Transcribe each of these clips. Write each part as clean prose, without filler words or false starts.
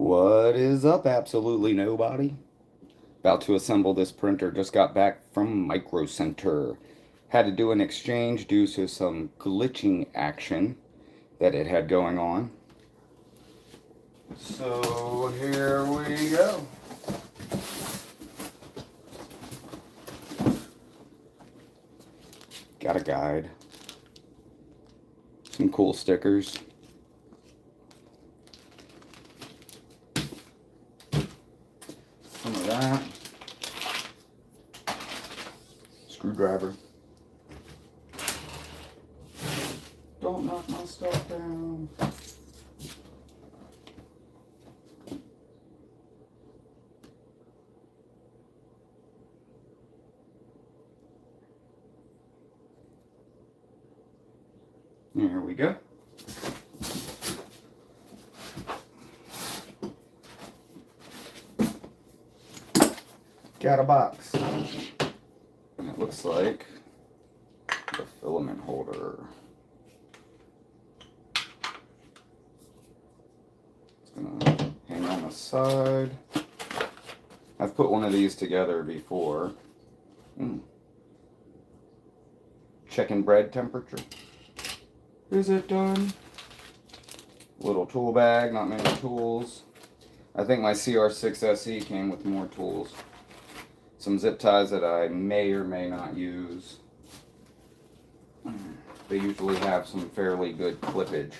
What is up, absolutely nobody? About to assemble this printer. Just got back from Micro Center. Had to do an exchange due to some glitching action that it had going on. So here we go. Got a guide. Some cool stickers. Some of that. Screwdriver. Don't knock my stuff down. There we go. Got a box. And it looks like the filament holder. It's gonna hang on the side. I've put one of these together before. Checking bread temperature. Is it done? Little tool bag, not many tools. I think my CR6 SE came with more tools. Some zip ties that I may or may not use. They usually have some fairly good clippage.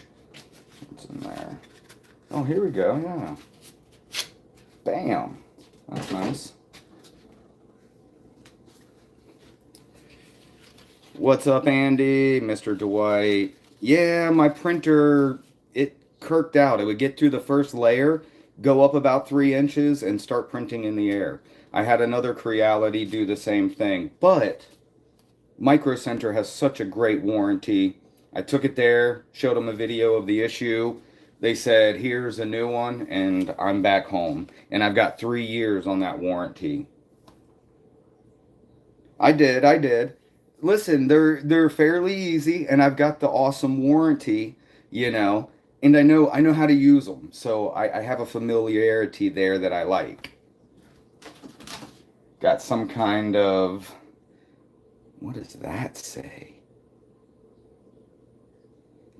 What's in there? Oh, here we go, yeah. Bam! That's nice. What's up, Andy? Mr. Dwight. Yeah, my printer, it kirked out. It would get through the first layer, go up about 3 inches, and start printing in the air. I had another Creality do the same thing, but Micro Center has such a great warranty. I took it there, showed them a video of the issue. They said, here's a new one, and I'm back home. And I've got 3 years on that warranty. I did. Listen, they're fairly easy, and I've got the awesome warranty, and I know how to use them. So I have a familiarity there that I like. Got some kind of, what does that say?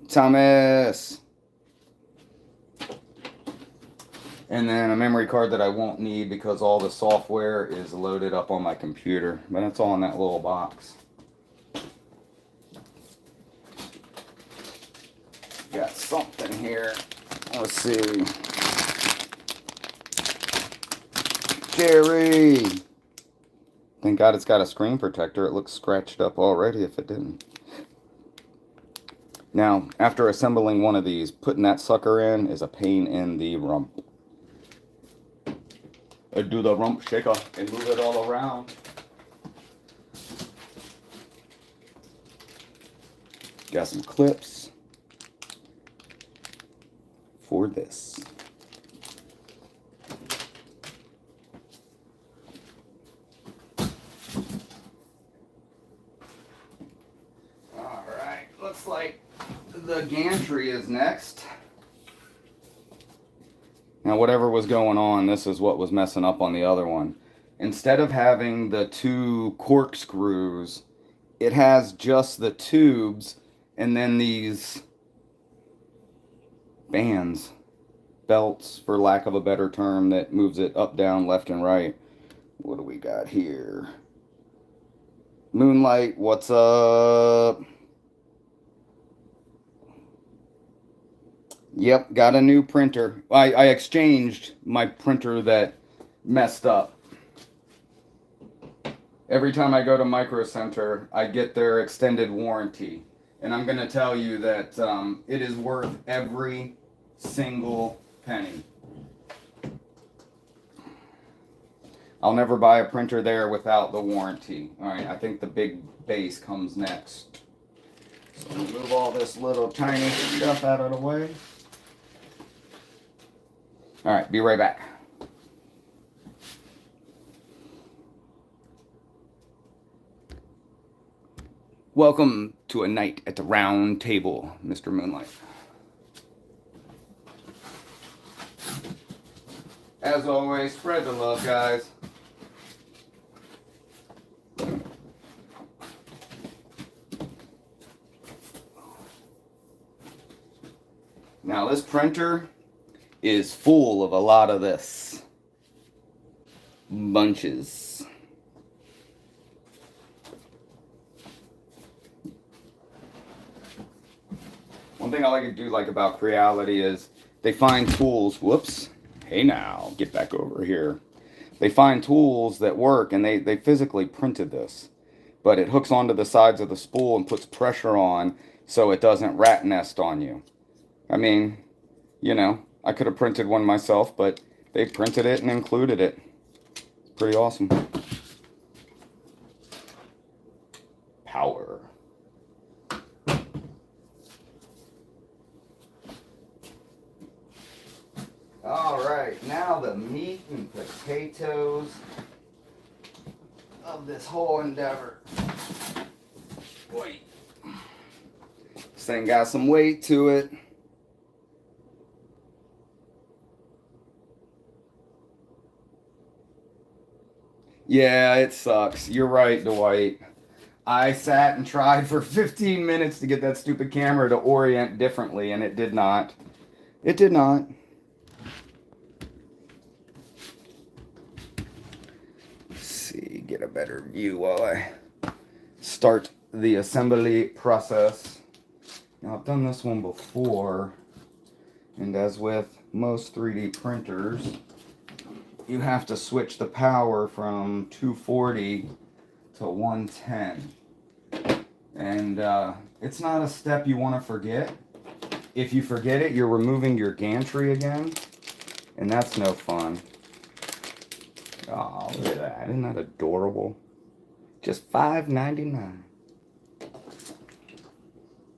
Thomas. And then a memory card that I won't need because all the software is loaded up on my computer. But it's all in that little box. Got something here. Let's see. Jerry! Thank God it's got a screen protector. It looks scratched up already if it didn't. Now, after assembling one of these, putting that sucker in is a pain in the rump. I do the rump shaker and move it all around. Got some clips for this. Alright, looks like the gantry is next. Now whatever was going on, this is what was messing up on the other one. Instead of having the 2 corkscrews, it has just the tubes and then these bands, belts for lack of a better term, that moves it up, down, left, and right. What do we got here? Moonlight, what's up? Yep, got a new printer. I exchanged my printer that messed up. Every time I go to Micro Center, I get their extended warranty. And I'm going to tell you that it is worth every single penny. I'll never buy a printer there without the warranty. Alright, I think the big base comes next. So move all this little tiny stuff out of the way. Alright, be right back. Welcome to a night at the round table, Mr. Moonlight. As always, spread the love, guys. Now this printer is full of a lot of this. Bunches. One thing I like to do about Creality is they find tools. Whoops. Hey now, get back over here. They find tools that work, and they physically printed this. But it hooks onto the sides of the spool and puts pressure on so it doesn't rat nest on you. I mean, you know, I could have printed one myself, but they printed it and included it. It's pretty awesome. Power. All right, now the meat and potatoes of this whole endeavor. Wait. This thing got some weight to it. Yeah, it sucks. You're right, Dwight. I sat and tried for 15 minutes to get that stupid camera to orient differently, and it did not. It did not. Let's see, get a better view while I start the assembly process. Now, I've done this one before, and as with most 3D printers, you have to switch the power from 240 to 110. And it's not a step you want to forget. If you forget it, you're removing your gantry again, and that's no fun. Oh, look at that. Isn't that adorable? Just $5.99.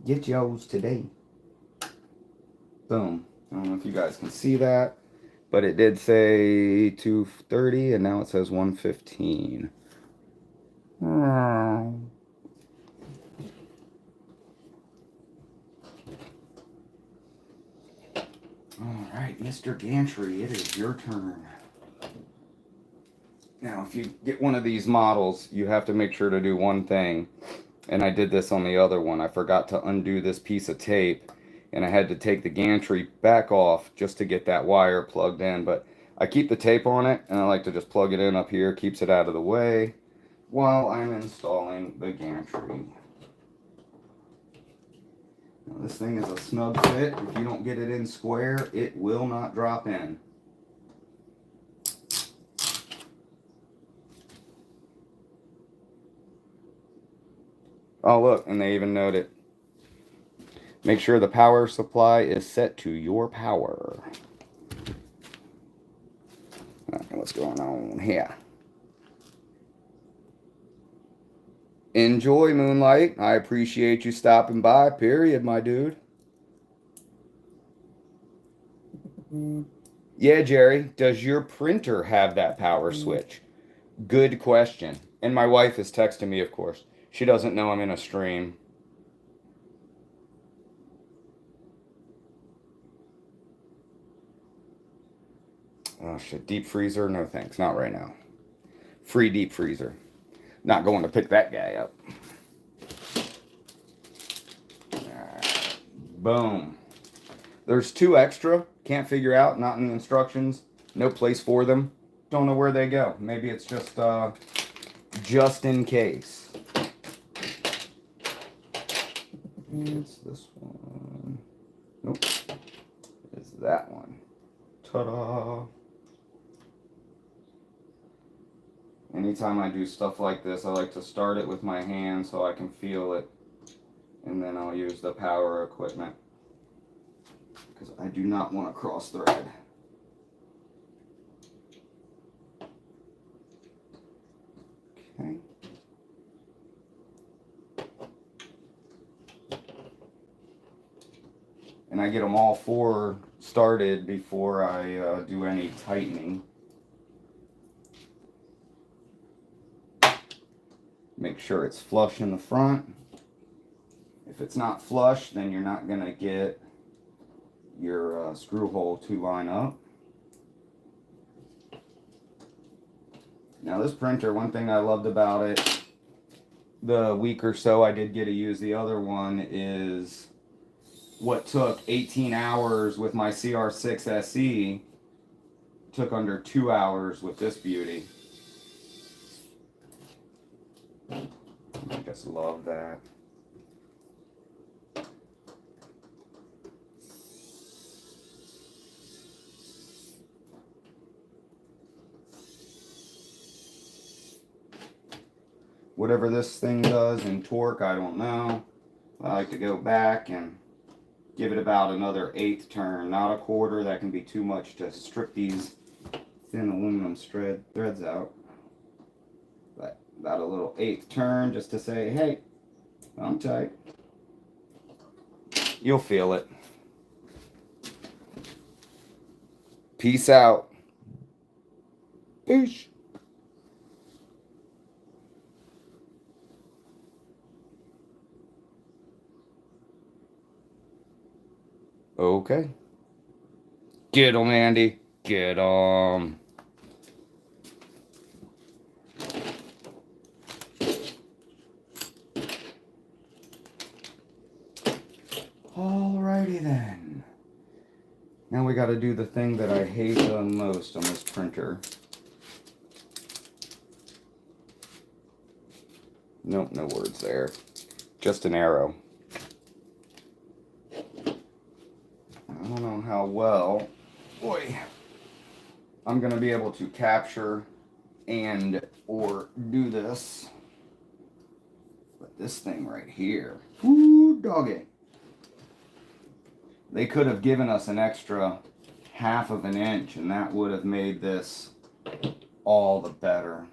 Get yours today. Boom. I don't know if you guys can see that, but it did say 230, and now it says 115. All right, Mr. Gantry, it is your turn. Now, if you get one of these models, you have to make sure to do one thing. And I did this on the other one. I forgot to undo this piece of tape, and I had to take the gantry back off just to get that wire plugged in. But I keep the tape on it, and I like to just plug it in up here, keeps it out of the way while I'm installing the gantry. Now, this thing is a snug fit. If you don't get it in square, it will not drop in. Oh, look, and they even note it. Make sure the power supply is set to your power. What's going on here? Enjoy, Moonlight. I appreciate you stopping by, period, my dude. Yeah, Jerry, does your printer have that power switch? Good question. And my wife is texting me, of course. She doesn't know I'm in a stream. Oh shit, deep freezer? No thanks, not right now. Free deep freezer. Not going to pick that guy up. Alright, boom. There's 2 extra. Can't figure out, not in the instructions. No place for them. Don't know where they go. Maybe it's just in case. It's this one. Nope. It's that one. Ta-da! Anytime I do stuff like this, I like to start it with my hand so I can feel it. And then I'll use the power equipment, because I do not want to cross thread. Okay. And I get them all 4 started before I do any tightening. Make sure it's flush in the front. If it's not flush, then you're not going to get your screw hole to line up. Now this printer, one thing I loved about it, the week or so I did get to use the other one, is what took 18 hours with my CR6 SE took under 2 hours with this beauty. I just love that. Whatever this thing does in torque, I don't know. I like to go back and give it about another 1/8 turn, not a quarter. That can be too much to strip these thin aluminum threads out. But about a little 1/8 turn just to say, hey, I'm tight. You'll feel it. Peace out. Peace. Okay. Get 'em, Andy. Get 'em. Alrighty then. Now we got to do the thing that I hate the most on this printer. Nope, no words there. Just an arrow. I don't know how well, boy, I'm going to be able to capture and or do this. But this thing right here, whoo, doggy. They could have given us an extra 1/2 of an inch and that would have made this all the better.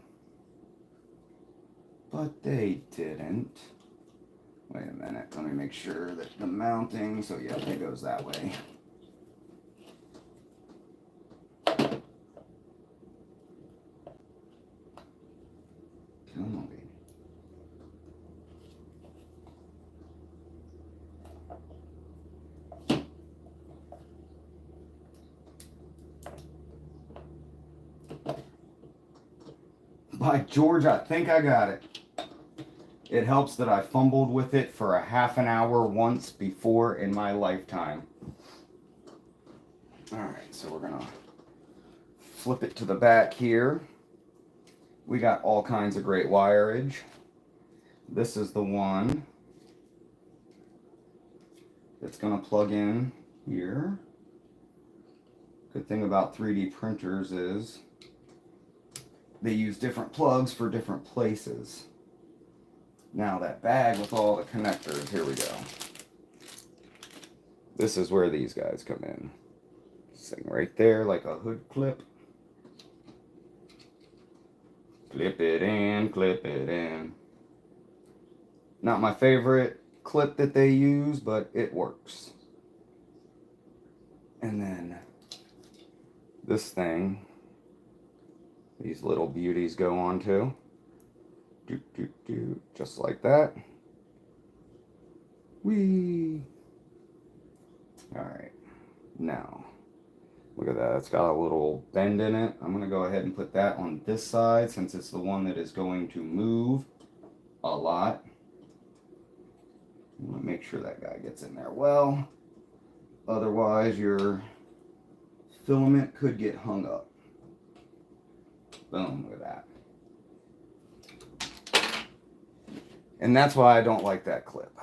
But they didn't. Wait a minute, let me make sure that the mounting, so yeah, it goes that way. Come on, baby. By George, I think I got it. It helps that I fumbled with it for a 1/2 an hour once before in my lifetime. Alright, so we're gonna flip it to the back here. We got all kinds of great wireage. This is the one that's gonna plug in here. Good thing about 3D printers is they use different plugs for different places. Now that bag with all the connectors, here we go. This is where these guys come in. This thing right there, like a hood clip. Clip it in, clip it in. Not my favorite clip that they use, but it works. And then this thing, these little beauties go onto. Just like that. Whee! Alright, now, look at that, it's got a little bend in it. I'm going to go ahead and put that on this side since it's the one that is going to move a lot. I'm going to make sure that guy gets in there well. Otherwise, your filament could get hung up. Boom, look at that. And that's why I don't like that clip.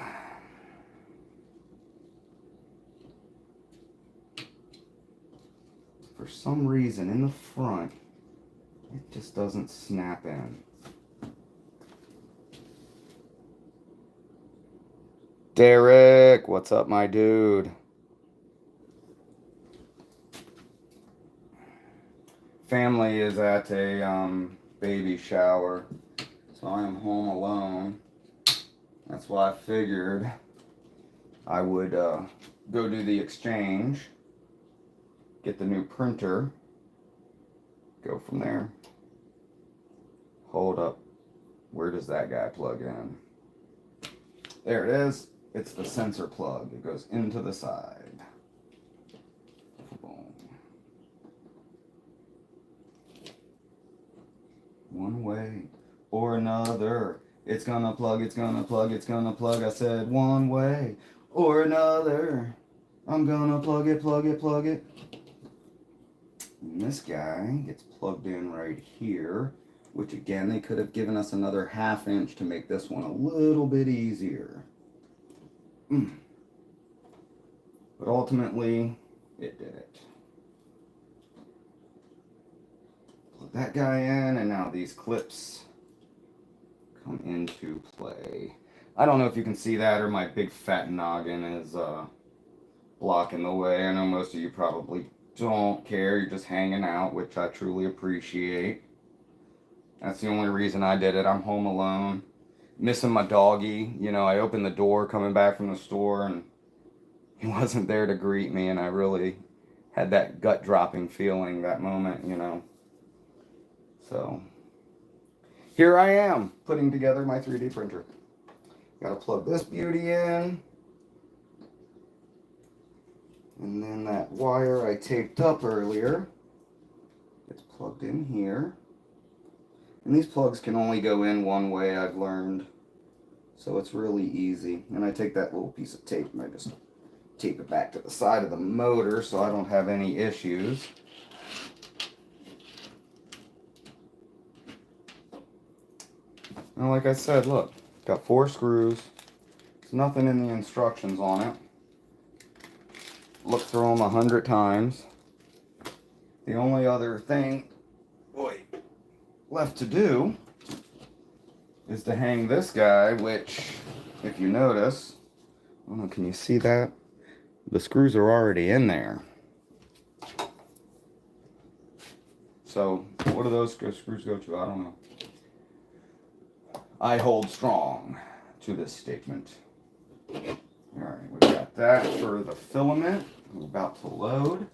For some reason, in the front, it just doesn't snap in. Derek, what's up, my dude? Family is at a baby shower, so I am home alone. That's why I figured I would go do the exchange, get the new printer, go from there. Hold up. Where does that guy plug in? There it is. It's the sensor plug. It goes into the side. Boom. 1 one way or another. It's gonna plug, it's gonna plug, it's gonna plug. I said one way or another. I'm gonna plug it, plug it, plug it. And this guy gets plugged in right here, which again, they could have given us another 1/2 inch to make this one a little bit easier. But ultimately, it did it. Plug that guy in, and now these clips come into play. I don't know if you can see that or my big fat noggin is blocking the way. I know most of you probably don't care. You're just hanging out, which I truly appreciate. That's the only reason I did it. I'm home alone, missing my doggy. You know, I opened the door coming back from the store and he wasn't there to greet me, and I really had that gut-dropping feeling that moment, you know. So here I am, putting together my 3D printer. Gotta plug this beauty in. And then that wire I taped up earlier gets plugged in here. And these plugs can only go in one way, I've learned. So it's really easy. And I take that little piece of tape and I just tape it back to the side of the motor so I don't have any issues. Now, like I said, look, got 4 screws. There's nothing in the instructions on it. Look through them 100 times. The only other thing left to do is to hang this guy, which, if you notice, I don't know, can you see that? The screws are already in there. So, what do those screws go to? I don't know. I hold strong to this statement. Alright, we got that for the filament. We're about to load.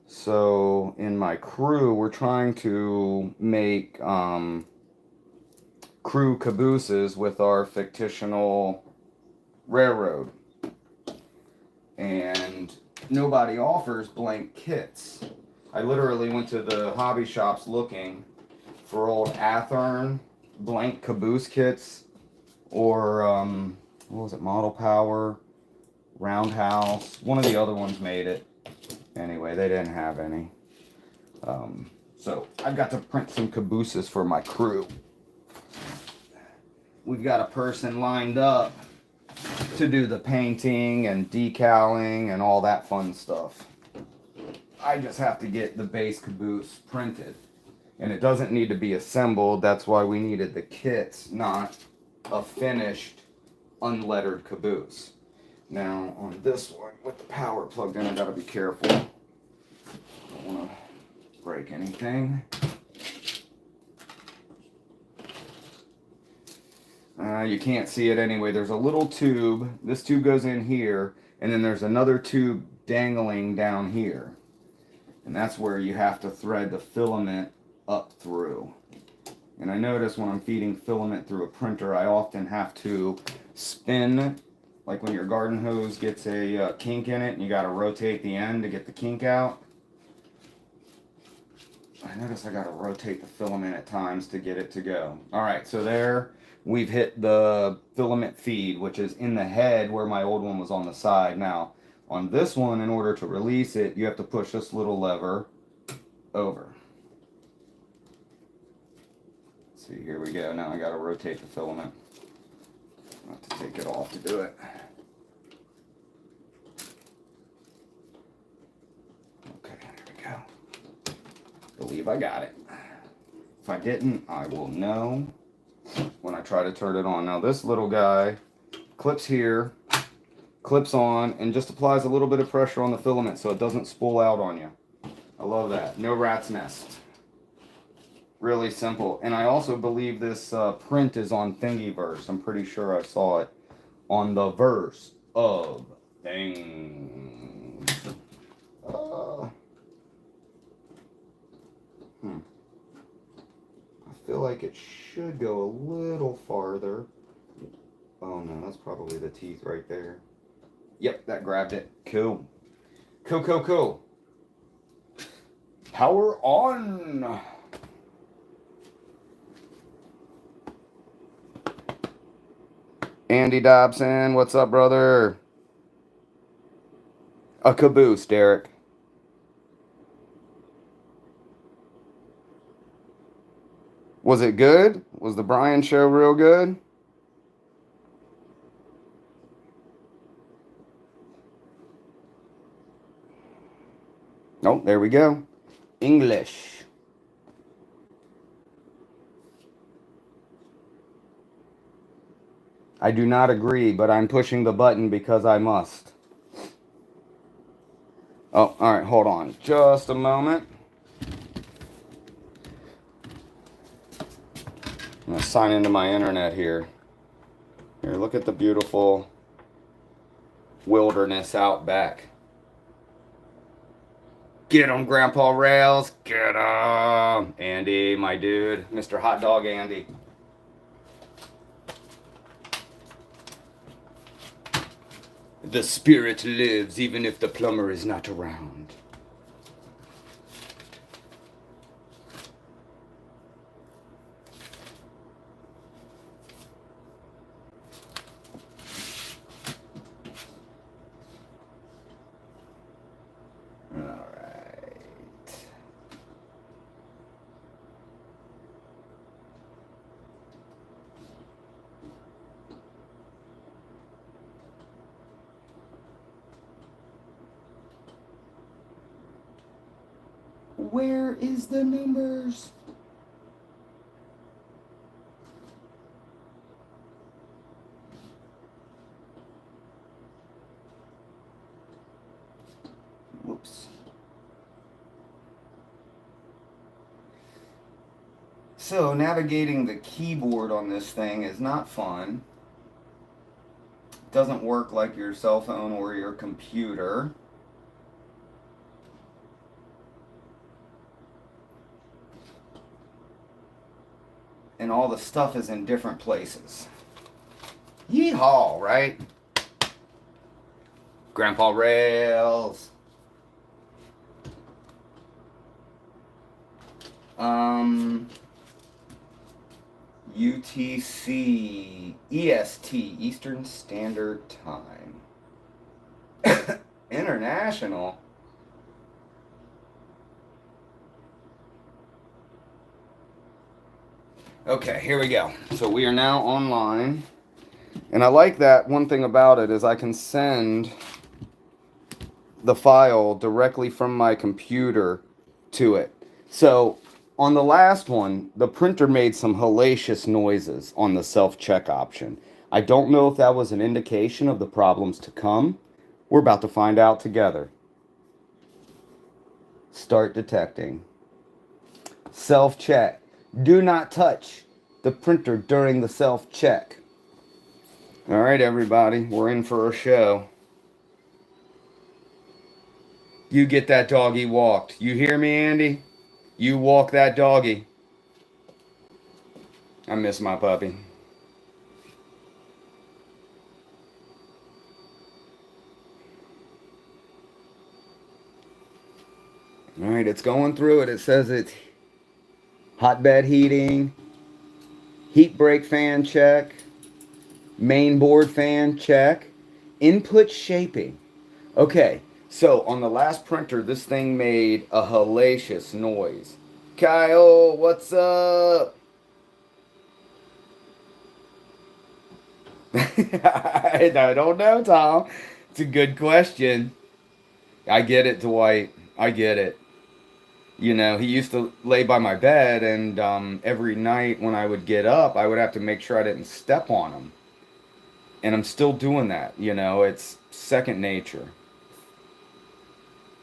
So, in my crew, we're trying to make crew cabooses with our fictional railroad. And nobody offers blank kits. I literally went to the hobby shops looking for old Athearn blank caboose kits, or what was it, Model Power, Roundhouse, one of the other ones made it. Anyway, they didn't have any. So I've got to print some cabooses for my crew. We've got a person lined up to do the painting and decaling and all that fun stuff. I just have to get the base caboose printed. And it doesn't need to be assembled. That's why we needed the kits, not a finished, unlettered caboose. Now, on this one, with the power plugged in, I gotta be careful. Don't want to break anything. You can't see it anyway. There's a little tube. This tube goes in here, and then there's another tube dangling down here. And that's where you have to thread the filament up through. And I notice when I'm feeding filament through a printer, I often have to spin, like when your garden hose gets a kink in it and you got to rotate the end to get the kink out. I notice I got to rotate the filament at times to get it to go. Alright, so there we've hit the filament feed, which is in the head where my old one was on the side. Now, on this one, in order to release it, you have to push this little lever over. See, here we go. Now I got to rotate the filament. I have to take it off to do it. Okay, there we go. Believe I got it. If I didn't, I will know when I try to turn it on. Now this little guy clips here, clips on, and just applies a little bit of pressure on the filament so it doesn't spool out on you. I love that. No rat's nest. Really simple. And I also believe this print is on Thingiverse. I'm pretty sure I saw it on the verse of things. I feel like it should go a little farther. Oh no, that's probably the teeth right there. Yep, that grabbed it. Cool. Cool, cool, cool. Power on. Andy Dobson, what's up, brother? A caboose, Derek. Was it good? Was the Brian show real good? Oh, there we go. English. I do not agree, but I'm pushing the button because I must. Oh, all right, hold on. Just a moment. I'm going to sign into my internet here. Here, look at the beautiful wilderness out back. Get 'em, Grandpa Rails. Get 'em. Andy, my dude. Mr. Hot Dog Andy. The spirit lives even if the plumber is not around. Where is the numbers? Whoops. So navigating the keyboard on this thing is not fun. It doesn't work like your cell phone or your computer. And all the stuff is in different places. Yeehaw, right? Grandpa Rails. UTC, EST, Eastern Standard Time. International? Okay, here we go. So we are now online. And I like that. One thing about it is I can send the file directly from my computer to it. So on the last one, the printer made some hellacious noises on the self-check option. I don't know if that was an indication of the problems to come. We're about to find out together. Start detecting. Self-check. Do not touch the printer during the self-check. All right, everybody, we're in for a show. You get that doggy walked. You hear me, Andy? You walk that doggy. I miss my puppy. All right, it's going through it. It says it's hotbed heating, heat break fan check, main board fan check, input shaping. Okay, so on the last printer, this thing made a hellacious noise. Kyle, what's up? I don't know, Tom. It's a good question. I get it, Dwight. I get it. You know, he used to lay by my bed, and every night when I would get up, I would have to make sure I didn't step on him. And I'm still doing that. You know, it's second nature.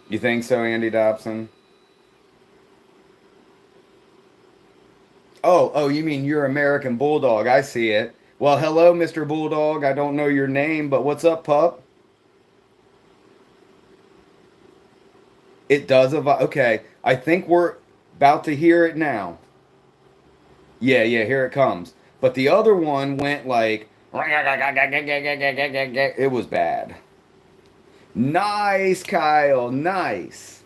You think so, Andy Dobson? Oh, you mean your American Bulldog? I see it. Well, hello, Mr. Bulldog. I don't know your name, but what's up, pup? It does okay. I think we're about to hear it now. Yeah, here it comes. But the other one went like it was bad. Nice, Kyle. Nice.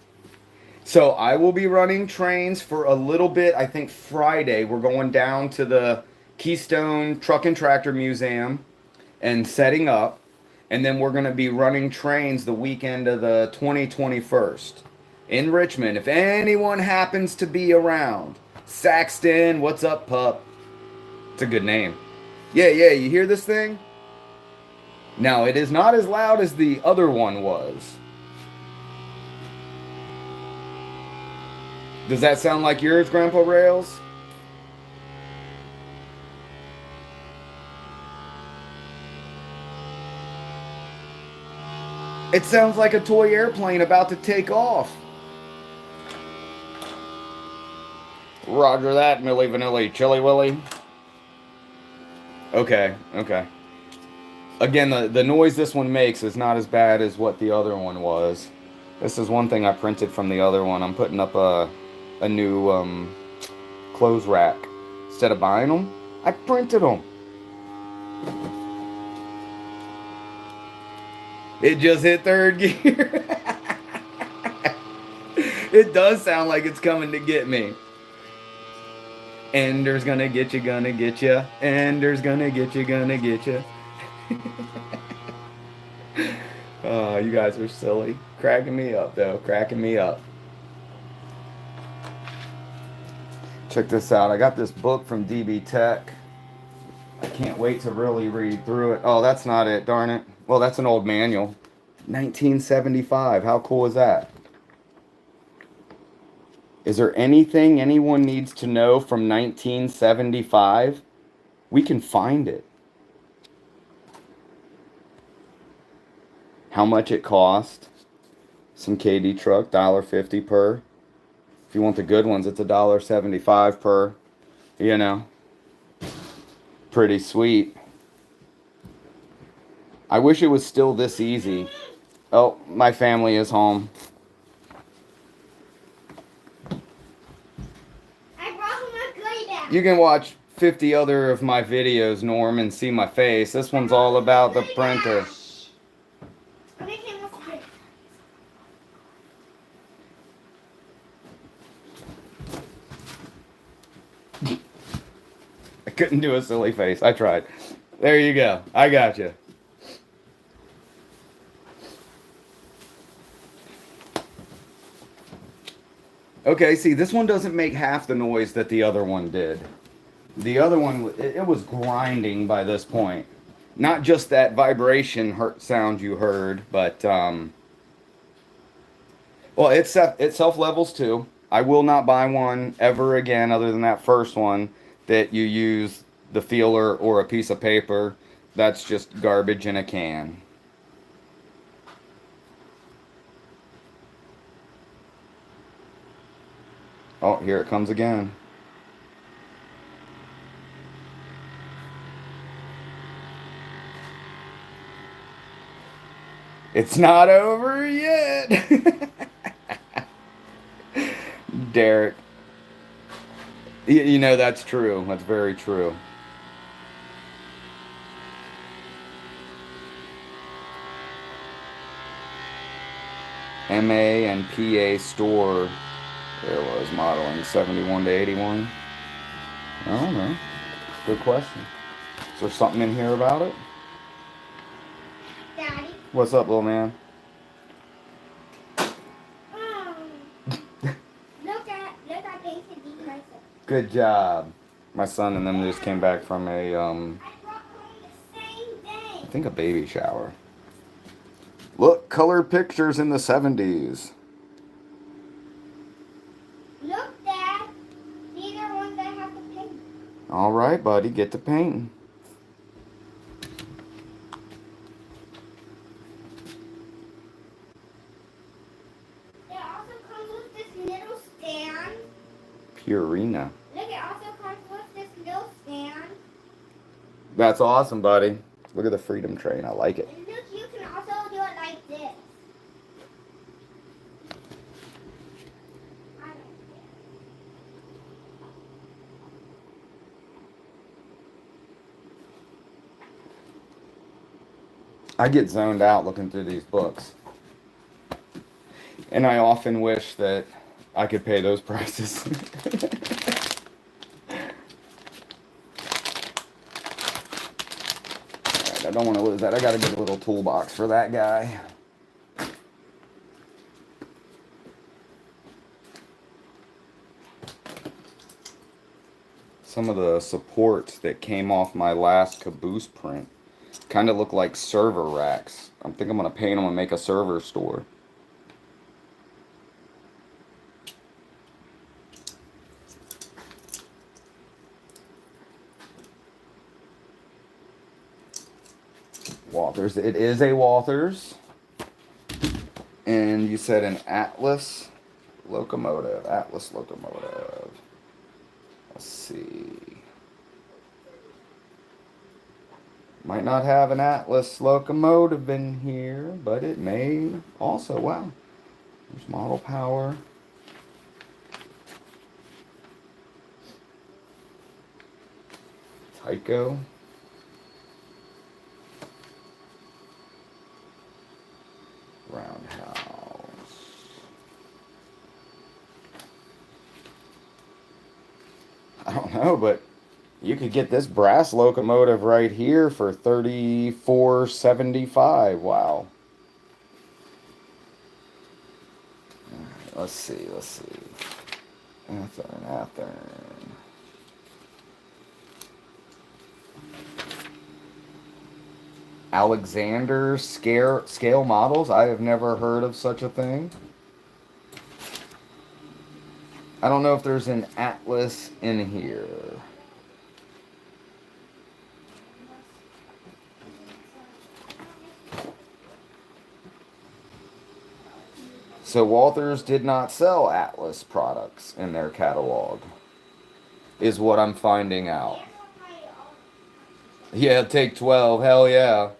So I will be running trains for a little bit. I think Friday we're going down to the Keystone Truck and Tractor Museum and setting up. And then we're going to be running trains the weekend of the 2021st in Richmond. If anyone happens to be around, Saxton, what's up, pup? It's a good name. Yeah, yeah, you hear this thing? Now, it is not as loud as the other one was. Does that sound like yours, Grandpa Rails? It sounds like a toy airplane about to take off. Roger that, Millie Vanilli, Chili Willy. Okay, okay. Again, the noise this one makes is not as bad as what the other one was. This is one thing I printed from the other one. I'm putting up a new clothes rack. Instead of buying them, I printed them. It just hit third gear. It does sound like it's coming to get me. Ender's gonna get you, gonna get you. Ender's gonna get you, gonna get you. Oh, you guys are silly. Cracking me up, though. Cracking me up. Check this out. I got this book from DB Tech. I can't wait to really read through it. Oh, that's not it. Darn it. Well, that's an old manual. 1975. How cool is that? Is there anything anyone needs to know from 1975? We can find it. How much it cost? Some KD truck, $1.50 per. If you want the good ones, it's $1.75 per. You know, pretty sweet. I wish it was still this easy. Oh, my family is home. I brought my goodie bag. You can watch 50 other of my videos, Norm, and see my face. This one's all about the printer. I couldn't do a silly face. I tried. There you go. I got you. Okay, see, this one doesn't make half the noise that the other one did. The other one, it was grinding by this point. Not just that vibration sound you heard, but, well, it self-levels too. I will not buy one ever again other than that first one that you use the feeler or a piece of paper. That's just garbage in a can. Oh, here it comes again. It's not over yet. Derek. You know, that's true. That's very true. MA and PA store. There was modeling 71 to 81. I don't know. Good question. Is there something in here about it? Daddy. What's up, little man? Look at painted these myself. Good job. My son and them just came back from a, I brought home the same I thing. think a baby shower. Look, color pictures in the 70s. Look, Dad. These are ones I have to paint. All right, buddy, get to painting. It also comes with this little stand. Purina. Look, it also comes with this little stand. That's awesome, buddy. Look at the Freedom Train. I like it. And look, you can also do it like this. I like it. I get zoned out looking through these books. And I often wish that I could pay those prices. Alright, I don't want to lose that. I gotta get a little toolbox for that guy. Some of the supports that came off my last caboose print kind of look like server racks. I think I'm going to paint them and make a server store. Walthers. It is a Walthers. And you said an Atlas locomotive. Atlas locomotive. Let's see. Might not have an Atlas locomotive in here, but it may also. Wow. There's model power. Tyco. Roundhouse. I don't know, but you could get this brass locomotive right here for $34.75. Wow. Alright, let's see. Athern. Alexander scale models. I have never heard of such a thing. I don't know if there's an Atlas in here. So Walthers did not sell Atlas products in their catalog, is what I'm finding out. Yeah, take 12. Hell yeah.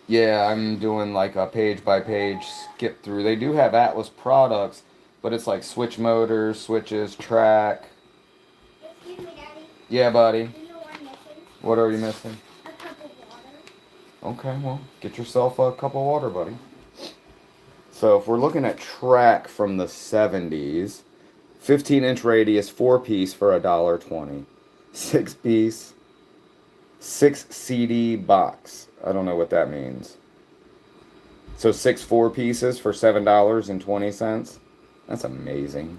Yeah, I'm doing like a page by page skip through. They do have Atlas products, but it's like switch motors, switches, track. Excuse me, Daddy. Yeah, buddy. You know what I'm missing? What are you missing? A cup of water. Okay, well, get yourself a cup of water, buddy. So if we're looking at track from the 70s, 15-inch radius, 4-piece for $1.20. 6-piece, 6 CD box. I don't know what that means. So 6 4-pieces for $7.20. That's amazing.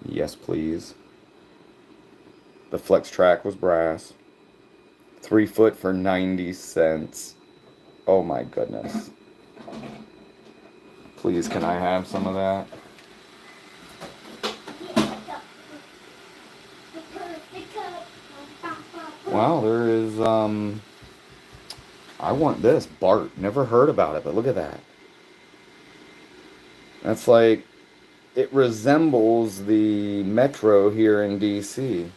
Yes, please. The flex track was brass. 3 foot for 90 cents. Oh my goodness. Please, can I have some of that? Wow, there is, I want this. Bart. Never heard about it, but look at that. That's like, it resembles the Metro here in DC.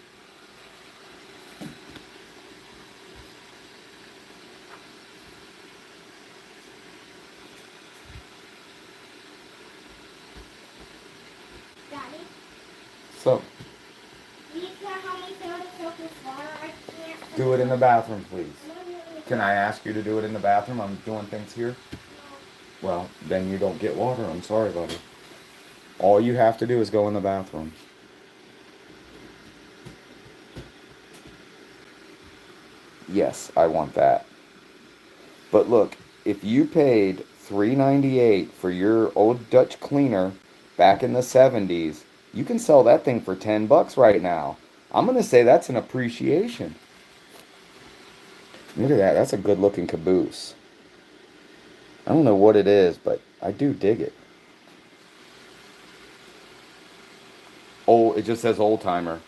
Daddy, So, you can't help me fill this up with water. I can't. do it in the bathroom, please. Can I ask you to do it in the bathroom? I'm doing things here. Well, then you don't get water. I'm sorry, buddy. All you have to do is go in the bathroom. Yes, I want that. But look, if you paid $3.98 for your old Dutch cleaner back in the 70s, you can sell that thing for $10 right now. I'm going to say that's an appreciation. Look at that. That's a good looking caboose. I don't know what it is, but I do dig it. Oh, it just says old timer.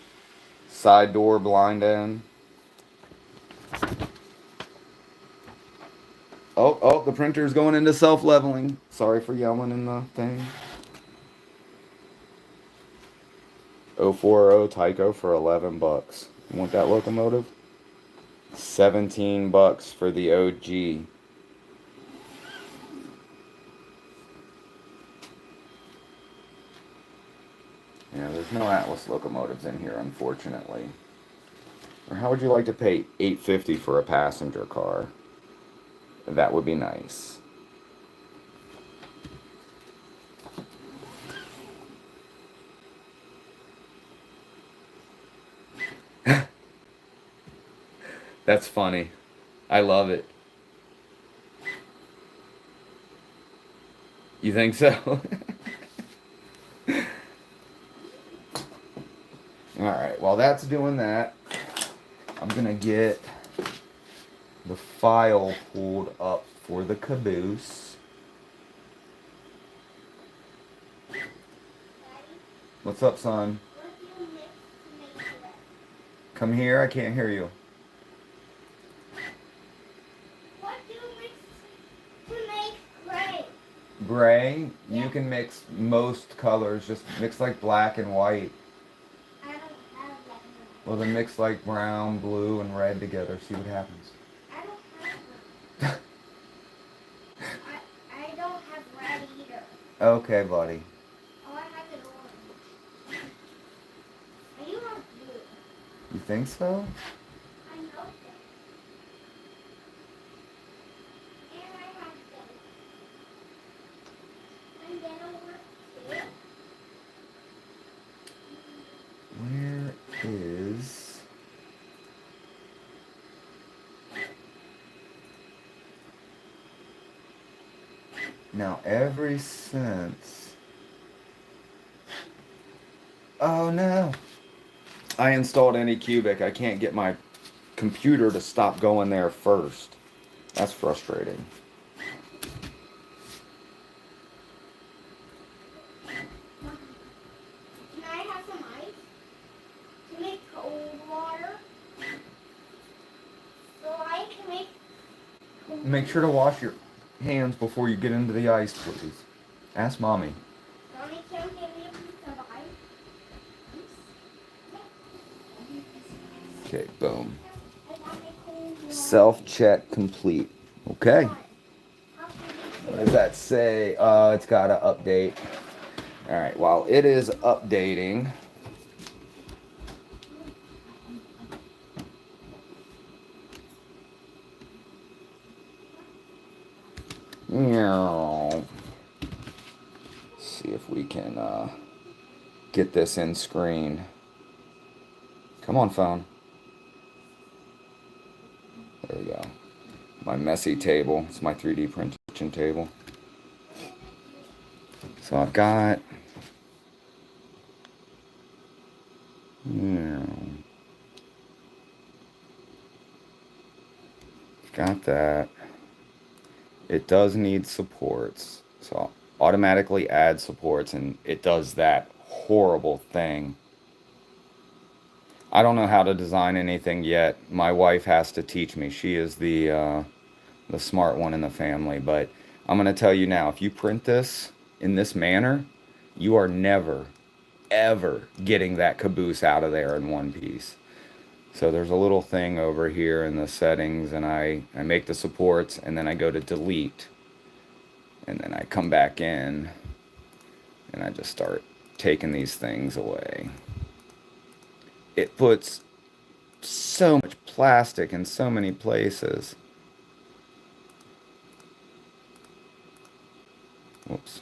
Side door blind end. Oh, the printer's going into self-leveling. Sorry for yelling in the thing. 040 Tyco for $11. You want that locomotive? $17 for the OG. Yeah, there's no Atlas locomotives in here, unfortunately. Or how would you like to pay $8.50 for a passenger car? That would be nice. That's funny. I love it. You think so? Alright, while that's doing that, I'm gonna get the file pulled up for the caboose. Daddy, What's up, son? what do you mix to make it? Come here, I can't hear you. What do you mix to make gray? Gray, Yeah. you can mix most colors, just mix like black and white. I don't have that. Well, then mix like brown, blue, and red together, see what happens. I don't have one. I don't have red either. Okay, buddy. Oh, I have an orange. And you have blue. You think so? I know that. And I have yellow. And yellow works too. Where is... Now, ever since... Oh, no. I installed Anycubic. I can't get my computer to stop going there first. That's frustrating. Can I have some ice to make cold water? So I can make cold Make sure to wash your hands before you get into the ice, please. Ask Mommy. Mommy, can you give me a piece of ice? Okay, boom. I want my cold water. Self-check complete. Okay. How can What we does that say? It's got to update. Alright, while it is updating... See if we can get this in screen. Come on, phone. There we go. My messy table. It's my 3D printing table. So I've got... Got that. It does need supports. So I'll automatically add supports, and it does that horrible thing. I don't know how to design anything yet. My wife has to teach me. She is the smart one in the family. But I'm going to tell you now, if you print this in this manner, you are never, ever getting that caboose out of there in one piece. So there's a little thing over here in the settings, and I make the supports, and then I go to delete. And then I come back in, and I just start taking these things away. It puts so much plastic in so many places. Whoops.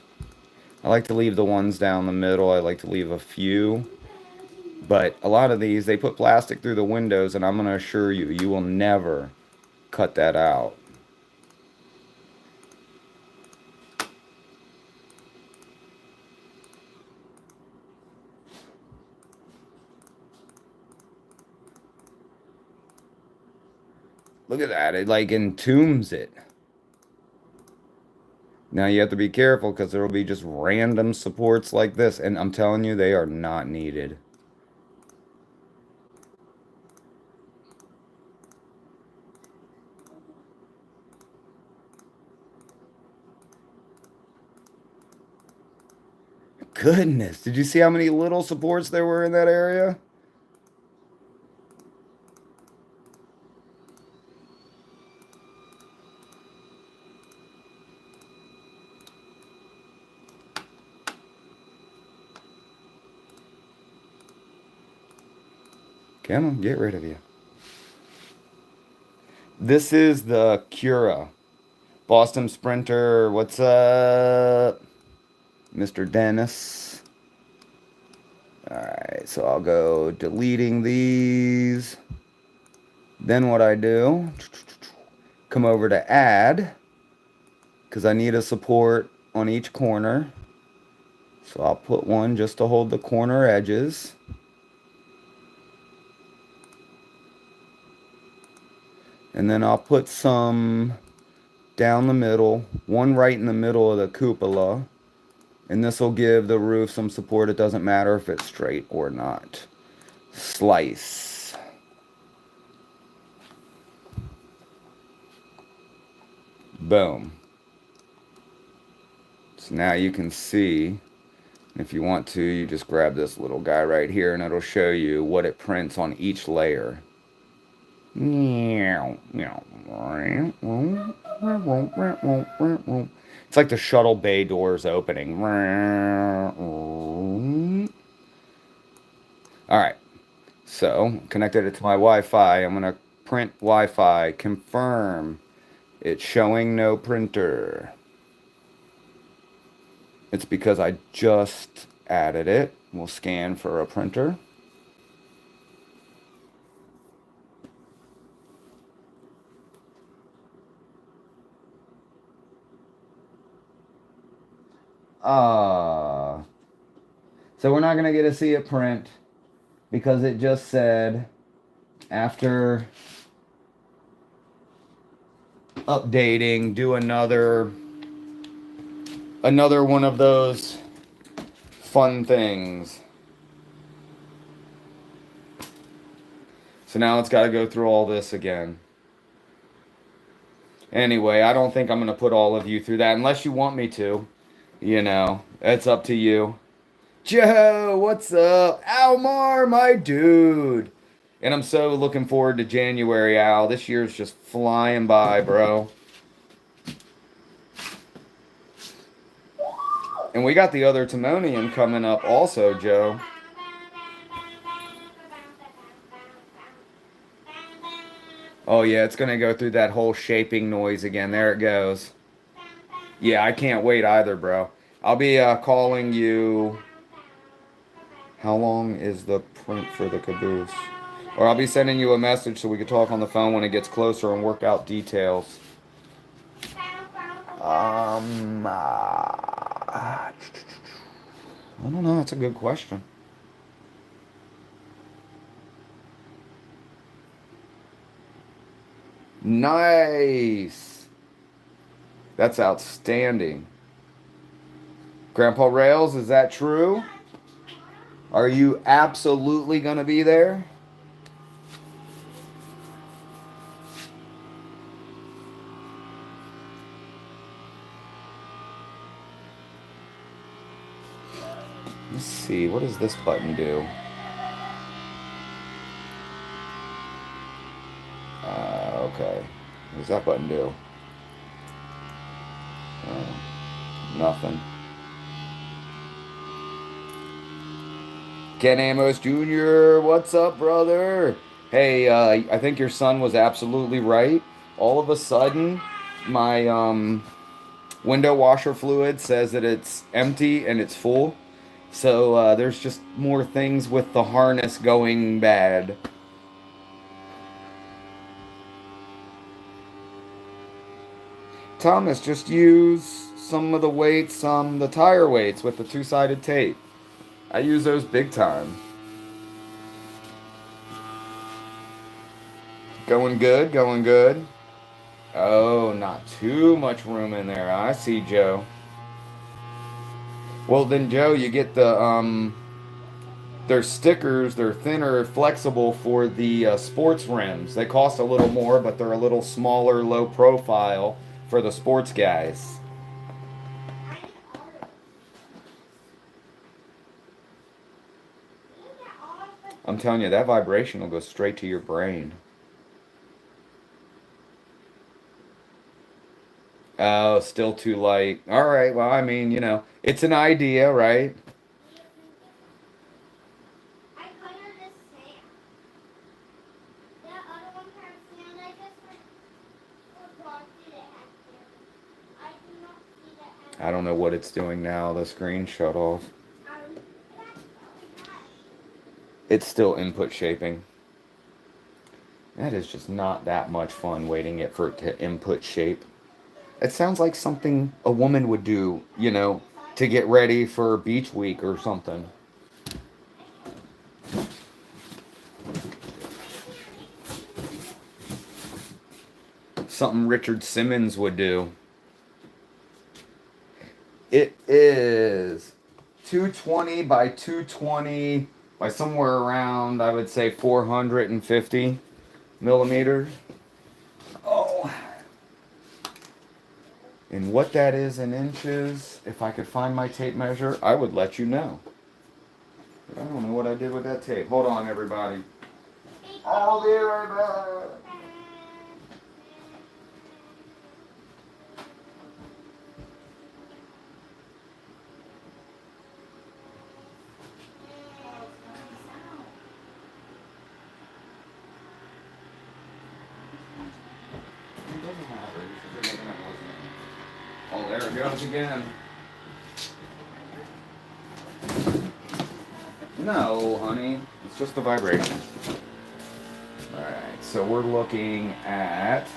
I like to leave the ones down the middle. I like to leave a few. But a lot of these, they put plastic through the windows, and I'm going to assure you, you will never cut that out. Look at that. It like entombs it. Now you have to be careful because there will be just random supports like this. And I'm telling you, they are not needed. Goodness, did you see how many little supports there were in that area? Come on, get rid of you. This is the Cura. Boston Sprinter, what's up? Mr. Dennis. Alright, so I'll go deleting these. Then what I do, come over to add, because I need a support on each corner. So I'll put one just to hold the corner edges. And then I'll put some down the middle, one right in the middle of the cupola. And this will give the roof some support. It doesn't matter if it's straight or not. Slice. Boom. So now you can see, if you want to, you just grab this little guy right here and it'll show you what it prints on each layer. It's like the shuttle bay doors opening. Alright, so connected it to my Wi-Fi. I'm going to print Wi-Fi, confirm. It's showing no printer. It's because I just added it. We'll scan for a printer. So we're not going to get to see it print because it just said after updating, do another one of those fun things. So now it's got to go through all this again. Anyway, I don't think I'm going to put all of you through that unless you want me to. You know, it's up to you. Joe, what's up? Almar, my dude. And I'm so looking forward to January, Al. This year's just flying by, bro. And we got the other Timonian coming up also, Joe. Oh, yeah, it's going to go through that whole shaping noise again. There it goes. Yeah, I can't wait either, bro. I'll be calling you. How long is the print for the caboose? Or I'll be sending you a message so we can talk on the phone when it gets closer and work out details. I don't know. That's a good question. Nice. That's outstanding. Grandpa Rails, is that true? Are you absolutely going to be there? Let's see. What does this button do? Okay. What does that button do? Nothing. Ken Amos Jr., what's up, brother? Hey, I think your son was absolutely right. All of a sudden, my window washer fluid says that it's empty and it's full. So there's just more things with the harness going bad. Thomas, just use some of the weights, the tire weights with the two-sided tape. I use those big time. Going good, going good. Oh, not too much room in there. I see, Joe. Well, then, Joe, you get the, they're stickers. They're thinner, flexible for the sports rims. They cost a little more, but they're a little smaller, low profile for the sports guys. I'm telling you, that vibration will go straight to your brain. Oh, still too light. All right, well, I mean, you know, it's an idea, right? I don't know what it's doing now. The screen shut off. It's still input shaping. That is just not that much fun waiting it for it to input shape. It sounds like something a woman would do, you know, to get ready for beach week or something. Something Richard Simmons would do. It is 220 by 220 by somewhere around, I would say, 450 millimeters. Oh. And what that is in inches, if I could find my tape measure, I would let you know. But I don't know what I did with that tape. Hold on, everybody. I'll be right back. It doesn't matter. You should be looking at listening. Oh, there it goes again. No, honey. It's just the vibration. Alright, so we're looking at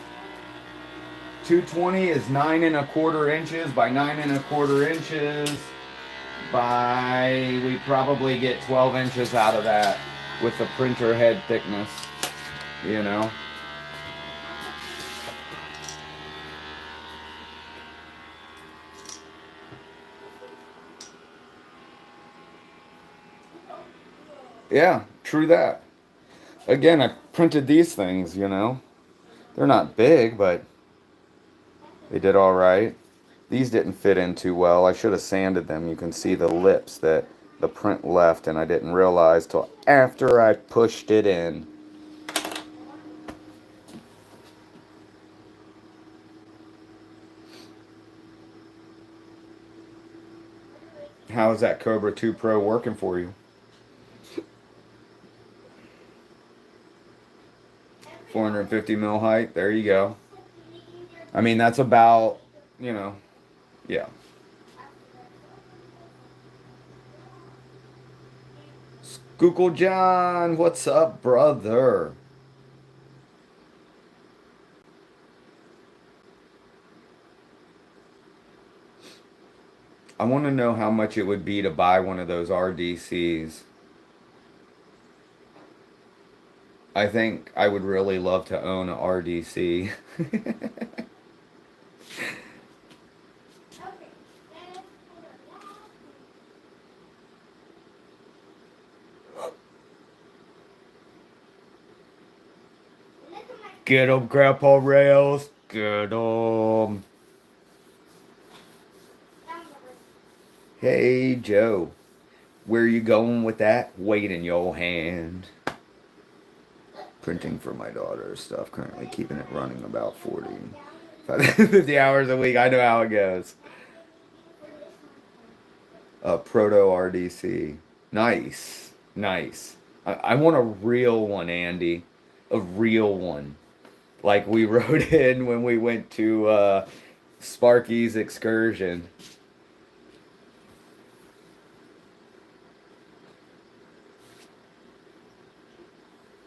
220 is 9 1/4 inches by 9 1/4 inches by, we probably get 12 inches out of that with the printer head thickness, you know. Yeah, true that. Again, I printed these things, you know. They're not big, but they did all right. These didn't fit in too well. I should have sanded them. You can see the lips that the print left, and I didn't realize till after I pushed it in. How is that Cobra 2 Pro working for you? 450 mil height. There you go. I mean, that's about, you know, yeah. Skookle John, what's up, brother? I want to know how much it would be to buy one of those RDCs. I think I would really love to own a RDC. Get 'em, Grandpa Rails. Get 'em. Hey, Joe. Where you going with that weight in your hand? Printing for my daughter's stuff. Currently keeping it running about 40, 50 hours a week. I know how it goes. Proto RDC. Nice. Nice. I want a real one, Andy. A real one. Like we rode in when we went to Sparky's excursion.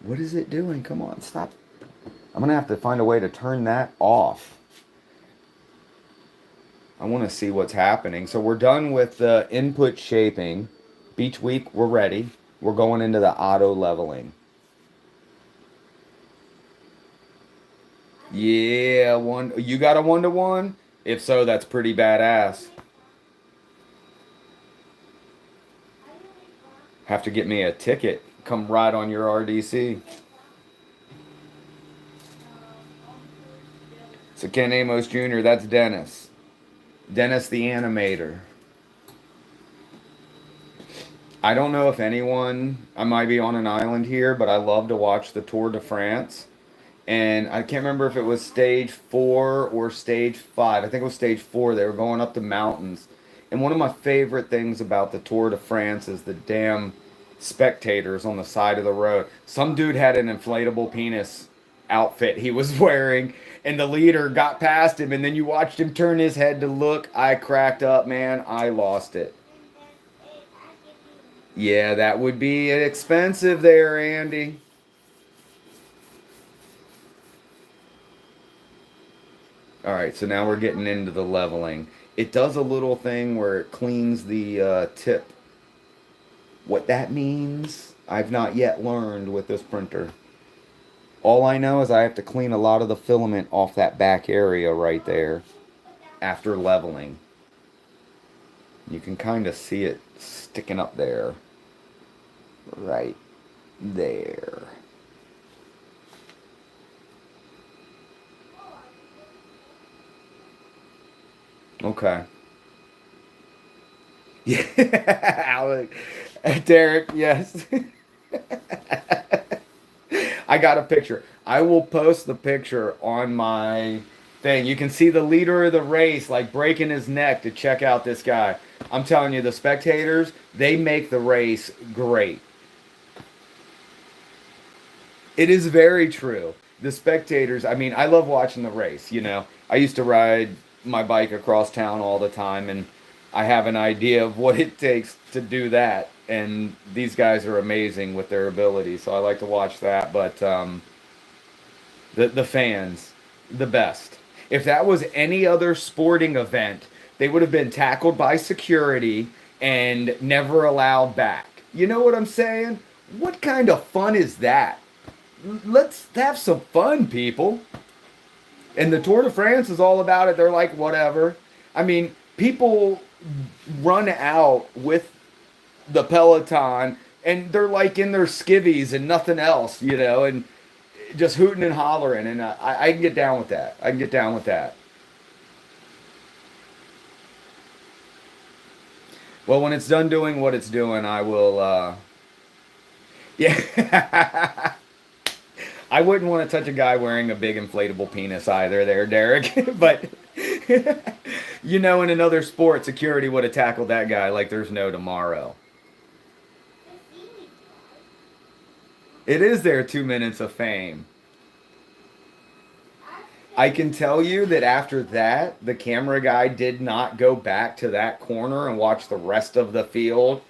What is it doing? Come on, stop. I'm going to have to find a way to turn that off. I want to see what's happening. So we're done with the input shaping. Beach week, we're ready. We're going into the auto leveling. Yeah, one. You got a 1-to-1? If so, that's pretty badass. Have to get me a ticket. Come ride on your RDC. So Ken Amos Jr., that's Dennis. Dennis the animator. I don't know if anyone, I might be on an island here, but I love to watch the Tour de France. And I can't remember if it was stage 4 or stage 5. I think it was stage 4. They were going up the mountains. And one of my favorite things about the Tour de France is the damn spectators on the side of the road. Some dude had an inflatable penis outfit he was wearing, and the leader got past him, and then you watched him turn his head to look. I cracked up, man. I lost it. Yeah, that would be expensive there, Andy. All right, so now we're getting into the leveling. It does a little thing where it cleans the tip. What that means, I've not yet learned with this printer. All I know is I have to clean a lot of the filament off that back area right there after leveling. You can kind of see it sticking up there. Right there. Okay. Yeah, Alec. Derek, yes. I got a picture. I will post the picture on my thing. You can see the leader of the race like breaking his neck to check out this guy. I'm telling you, the spectators, they make the race great. It is very true. The spectators, I mean, I love watching the race, you know. I used to ride my bike across town all the time, and I have an idea of what it takes to do that. And these guys are amazing with their ability, so I like to watch that. But the fans, the best. If that was any other sporting event, they would have been tackled by security and never allowed back. You know what I'm saying? What kind of fun is that? Let's have some fun, people. And the Tour de France is all about it. They're like, whatever. I mean, people run out with the Peloton and they're like in their skivvies and nothing else, you know, and just hooting and hollering. And I can get down with that. I can get down with that. Well, when it's done doing what it's doing, I will, yeah. I wouldn't want to touch a guy wearing a big inflatable penis either, there, Derek. But you know, in another sport, security would have tackled that guy like there's no tomorrow. It is their 2 minutes of fame. I can tell you that after that, the camera guy did not go back to that corner and watch the rest of the field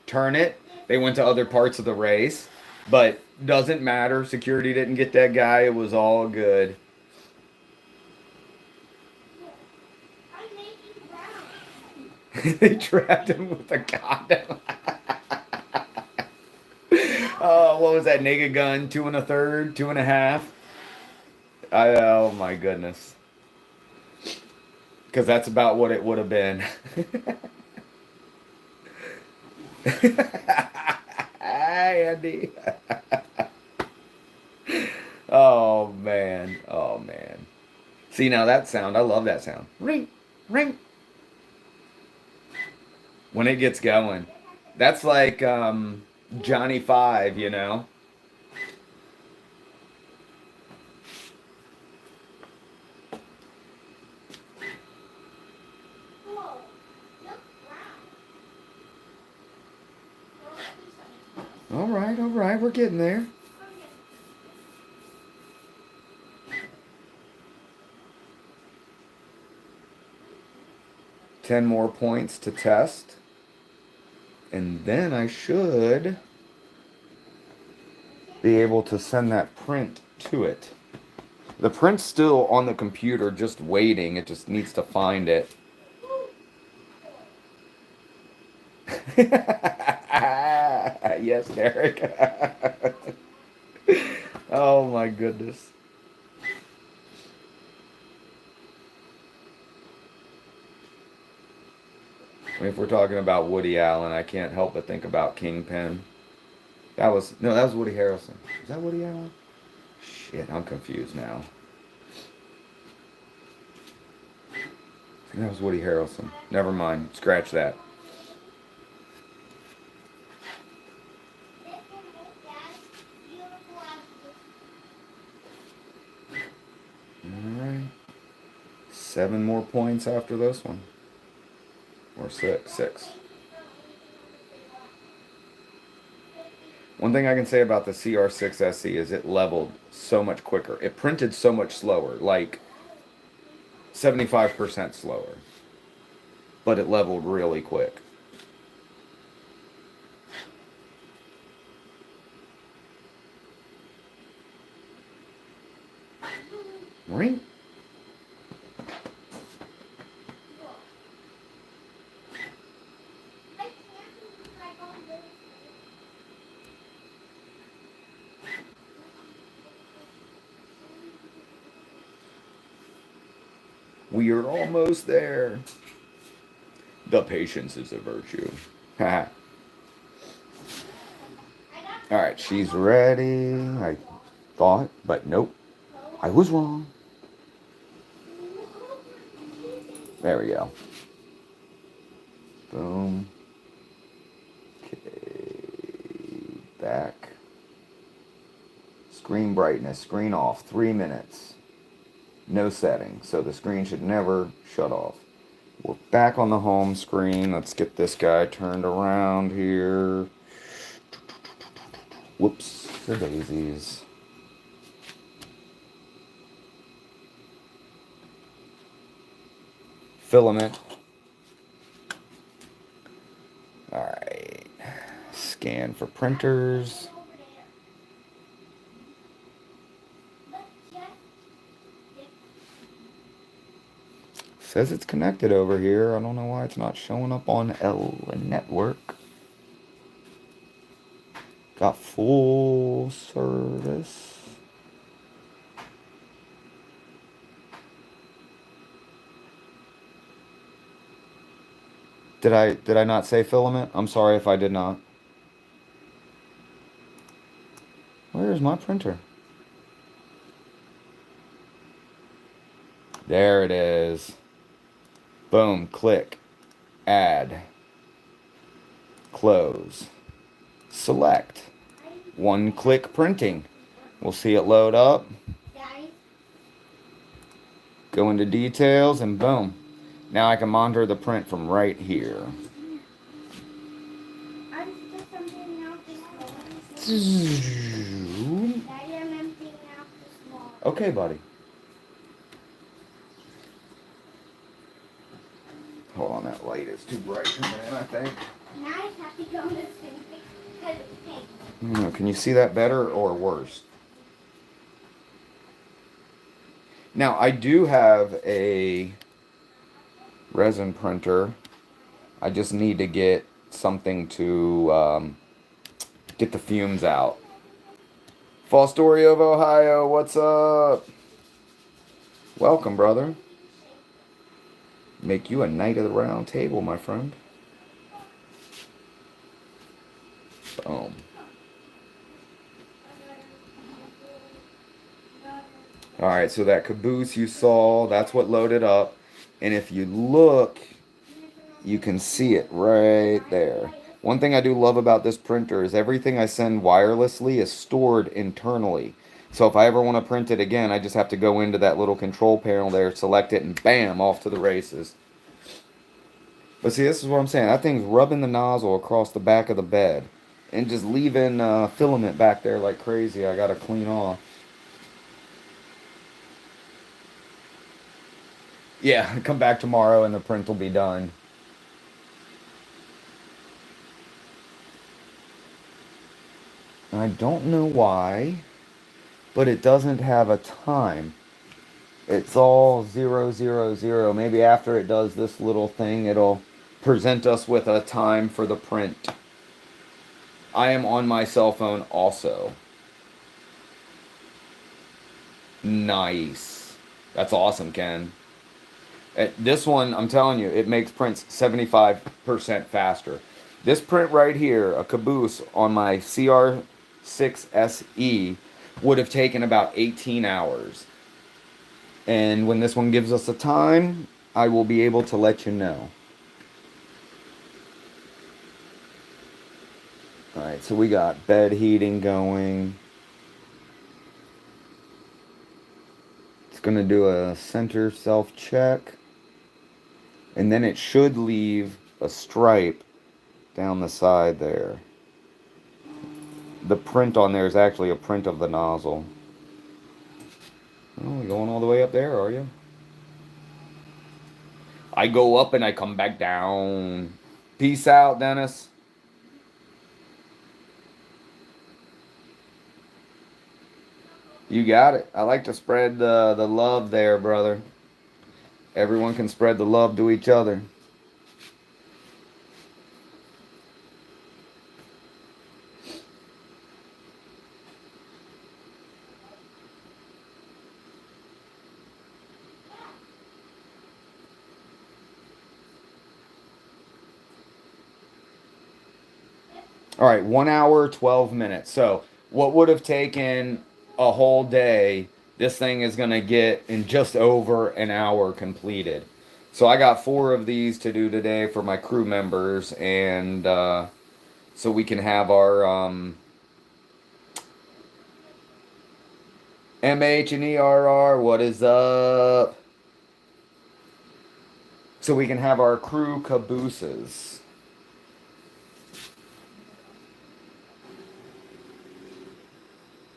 turn it. They went to other parts of the race, but doesn't matter. Security didn't get that guy. It was all good. They trapped him with a condom. Oh, what was that? Naked gun, 2 1/3, 2.5. Oh my goodness. Because that's about what it would have been. Hi, Andy. Oh man. Oh man. See now that sound, I love that sound. Ring, ring. When it gets going. That's like Johnny Five, you know. All right, we're getting there. 10 more points to test. And then I should be able to send that print to it. The print's still on the computer just waiting. It just needs to find it. Yes, Derek. Oh my goodness. I mean, if we're talking about Woody Allen, I can't help but think about Kingpin. That was no, that was Woody Harrelson. Is that Woody Allen? Shit, I'm confused now. I think that was Woody Harrelson. Never mind. Scratch that. Alright. 7 more points after this one. Or 6. 6. One thing I can say about the CR6 SE is it leveled so much quicker. It printed so much slower, like 75% slower. But it leveled really quick. Right? We are almost there. The patience is a virtue. Haha. Alright, she's ready. I thought, but nope. I was wrong. There we go. Boom. Okay. Back. Screen brightness. Screen off. 3 minutes. No setting. So the screen should never shut off. We're back on the home screen. Let's get this guy turned around here. Whoops. The daisies. Filament. Alright. Scan for printers. Says it's connected over here. I don't know why it's not showing up on L network. Got full service. Did I not say filament? I'm sorry if I did not. Where is my printer? There it is. Boom, click, add, close, select, one click printing. We'll see it load up, go into details, and boom. Now I can monitor the print from right here. Okay, buddy. Hold on, that light is too bright for me, I think. Now I have to go this thing because it's pink. Can you see that better or worse? Now, I do have a resin printer. I just need to get something to get the fumes out. Fall Story of Ohio, what's up? Welcome, brother. Make you a knight of the round table, my friend. Boom. Alright, so that caboose you saw, that's what loaded up. And if you look, you can see it right there. One thing I do love about this printer is everything I send wirelessly is stored internally. So if I ever want to print it again, I just have to go into that little control panel there, select it, and bam, off to the races. But see, this is what I'm saying. That thing's rubbing the nozzle across the back of the bed and just leaving filament back there like crazy. I got to clean off. Yeah, come back tomorrow and the print will be done. I don't know why, but it doesn't have a time. It's all 000. Maybe after it does this little thing, it'll present us with a time for the print. I am on my cell phone also. Nice. That's awesome, Ken. This one, I'm telling you, it makes prints 75% faster. This print right here, a caboose on my CR6 SE, would have taken about 18 hours. And when this one gives us a time, I will be able to let you know. Alright, so we got bed heating going. It's going to do a center self-check. And then it should leave a stripe down the side there. The print on there is actually a print of the nozzle. Oh, you going all the way up there, are you? I go up and I come back down. Peace out, Dennis. You got it. I like to spread the love there, brother. Everyone can spread the love to each other. All right, 1 hour, 12 minutes. So, what would have taken a whole day, this thing is going to get in just over an hour completed. So, I got 4 of these to do today for my crew members, and so we can have our MH and ERR. What is up? So, we can have our crew cabooses.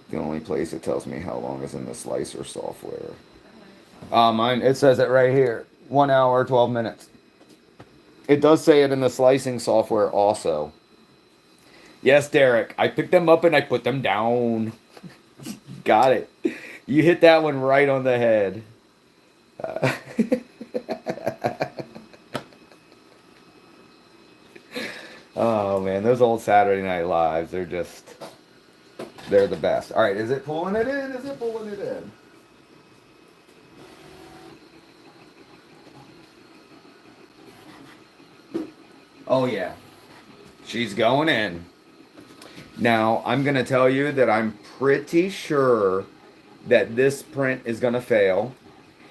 The only place it tells me how long is in the slicer software. Mine, it says it right here. 1 hour, 12 minutes. It does say it in the slicing software also. Yes, Derek. I picked them up and I put them down. Got it. You hit that one right on the head. Oh, man. Those old Saturday Night Lives, they're the best. All right. Is it pulling it in? Is it pulling it in? Oh, yeah. She's going in. Now, I'm going to tell you that I'm pretty sure that this print is going to fail.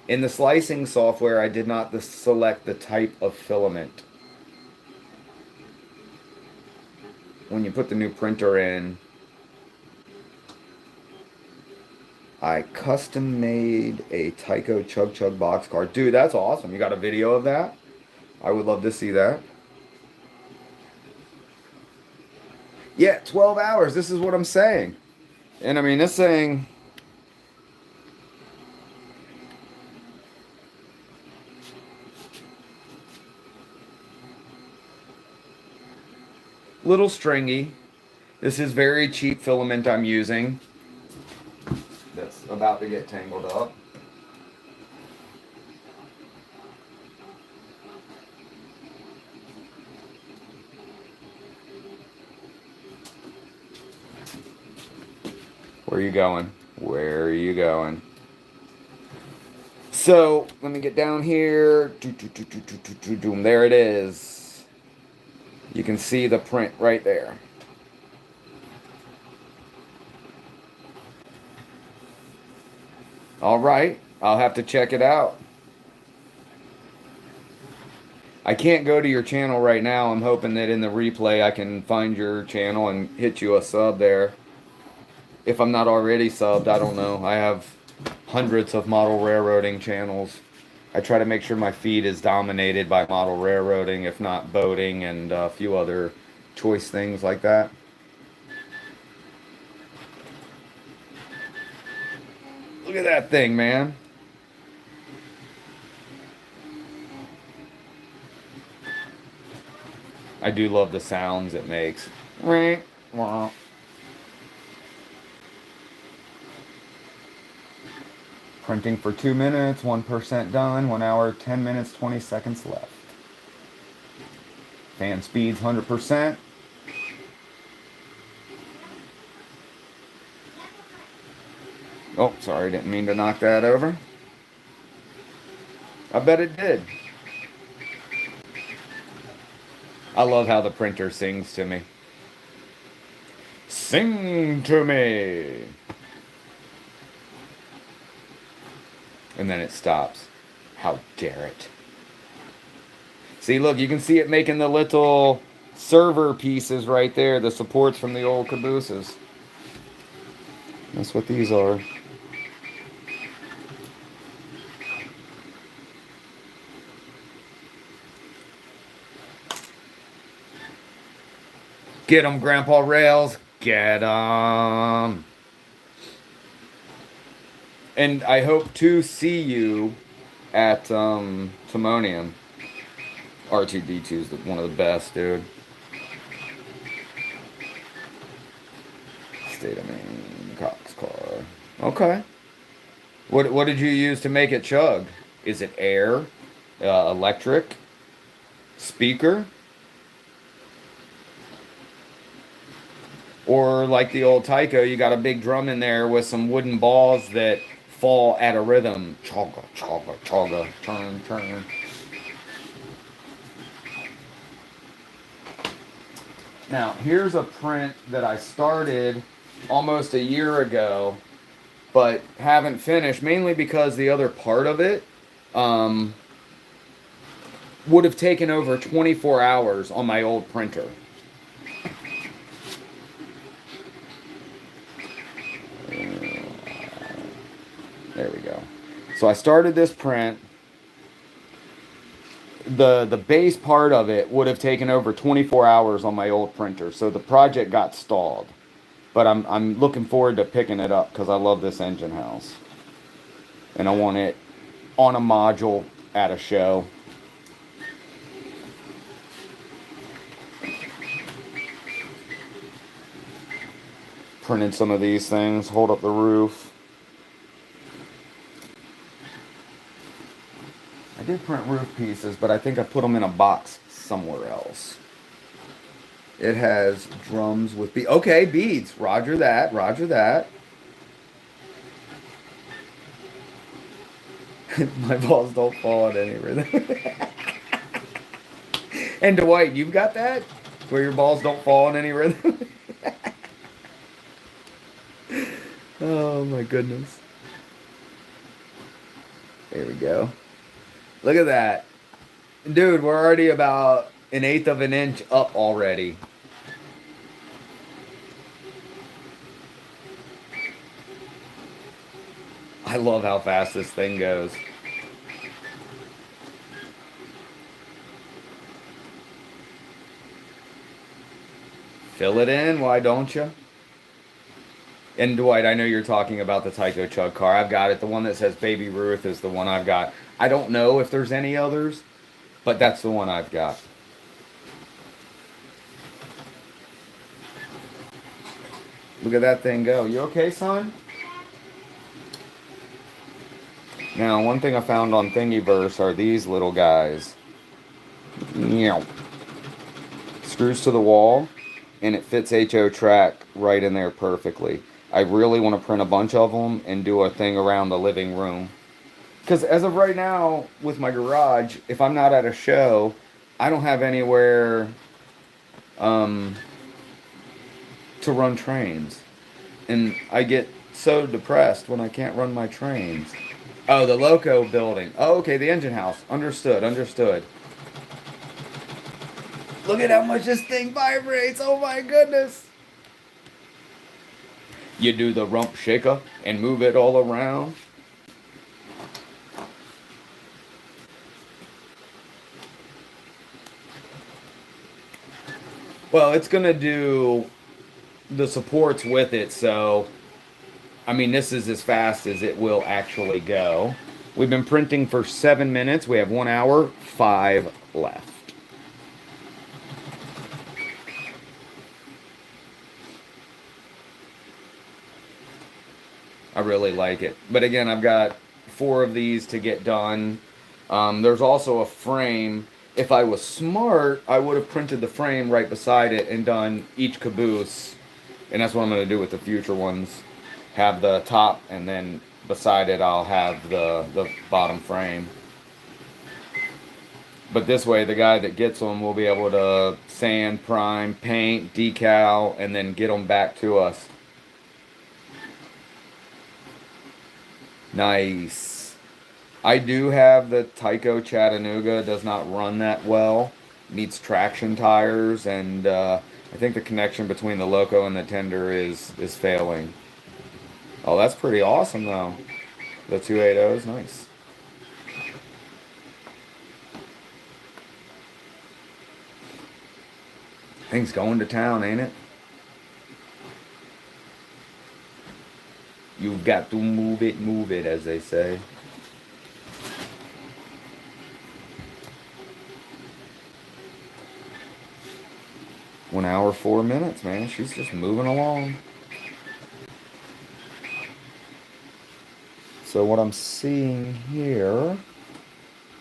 In the slicing software, I did not select the type of filament. When you put the new printer in, I custom made a Tyco Chug Chug box card. Dude, that's awesome. You got a video of that? I would love to see that. Yeah, 12 hours. This is what I'm saying. And I mean, this thing... little stringy. This is very cheap filament I'm using. That's about to get tangled up. Where are you going? Where are you going? So, let me get down here. There it is. You can see the print right there. All right, I'll have to check it out. I can't go to your channel right now. I'm hoping that in the replay I can find your channel and hit you a sub there. If I'm not already subbed, I don't know. I have hundreds of model railroading channels. I try to make sure my feed is dominated by model railroading, if not boating and a few other choice things like that. Look at that thing, man. I do love the sounds it makes. Printing for 2 minutes, 1% done, 1 hour, 10 minutes, 20 seconds left. Fan speeds 100%. Oh, sorry, didn't mean to knock that over. I bet it did. I love how the printer sings to me. Sing to me. And then it stops. How dare it. See, look, you can see it making the little server pieces right there, the supports from the old cabooses. That's what these are. Get 'em, Grandpa Rails. Get 'em. And I hope to see you at Timonium. R2D2 is one of the best, dude. State of Maine, Cox car. Okay. What did you use to make it chug? Is it air, electric, speaker, or like the old taiko, you got a big drum in there with some wooden balls that fall at a rhythm. Chaga, chaga, chaga, turn, turn. Now, here's a print that I started almost a year ago, but haven't finished, mainly because the other part of it would have taken over 24 hours on my old printer. There we go. So I started this print. The base part of it would have taken over 24 hours on my old printer, so the project got stalled. But I'm looking forward to picking it up because I love this engine house, and I want it on a module at a show. Printed some of these things, hold up the roof. I did print roof pieces, but I think I put them in a box somewhere else. It has drums with beads. Okay, beads. Roger that. Roger that. My balls don't fall in any rhythm. And Dwight, you've got that? Where your balls don't fall in any rhythm? Oh my goodness. There we go. Look at that. Dude, we're already about 1/8 of an inch up already. I love how fast this thing goes. Fill it in, why don't you? And Dwight, I know you're talking about the Tyco Chug car. I've got it. The one that says Baby Ruth is the one I've got. I don't know if there's any others, but that's the one I've got. Look at that thing go. You okay, son? Now, one thing I found on Thingiverse are these little guys. Screws to the wall, and it fits HO track right in there perfectly. I really want to print a bunch of them and do a thing around the living room. Because as of right now, with my garage, if I'm not at a show, I don't have anywhere to run trains. And I get so depressed when I can't run my trains. Oh, the Loco building. Oh, okay, the engine house. Understood, understood. Look at how much this thing vibrates. Oh my goodness. You do the rump shaker and move it all around. Well, it's going to do the supports with it, so I mean, this is as fast as it will actually go. We've been printing for 7 minutes. We have 1 hour, 5 left. I really like it. But again, I've got 4 of these to get done. There's also a frame. If I was smart, I would have printed the frame right beside it and done each caboose. And that's what I'm going to do with the future ones. Have the top, and then beside it I'll have the bottom frame. But this way, the guy that gets them will be able to sand, prime, paint, decal, and then get them back to us. Nice. I do have the Tyco Chattanooga. It does not run that well. Needs traction tires, and I think the connection between the Loco and the tender is failing. Oh, that's pretty awesome, though. The 280s, nice. Thing's going to town, ain't it? You've got to move it, as they say. One hour, 4 minutes, man. She's just moving along. So what I'm seeing here,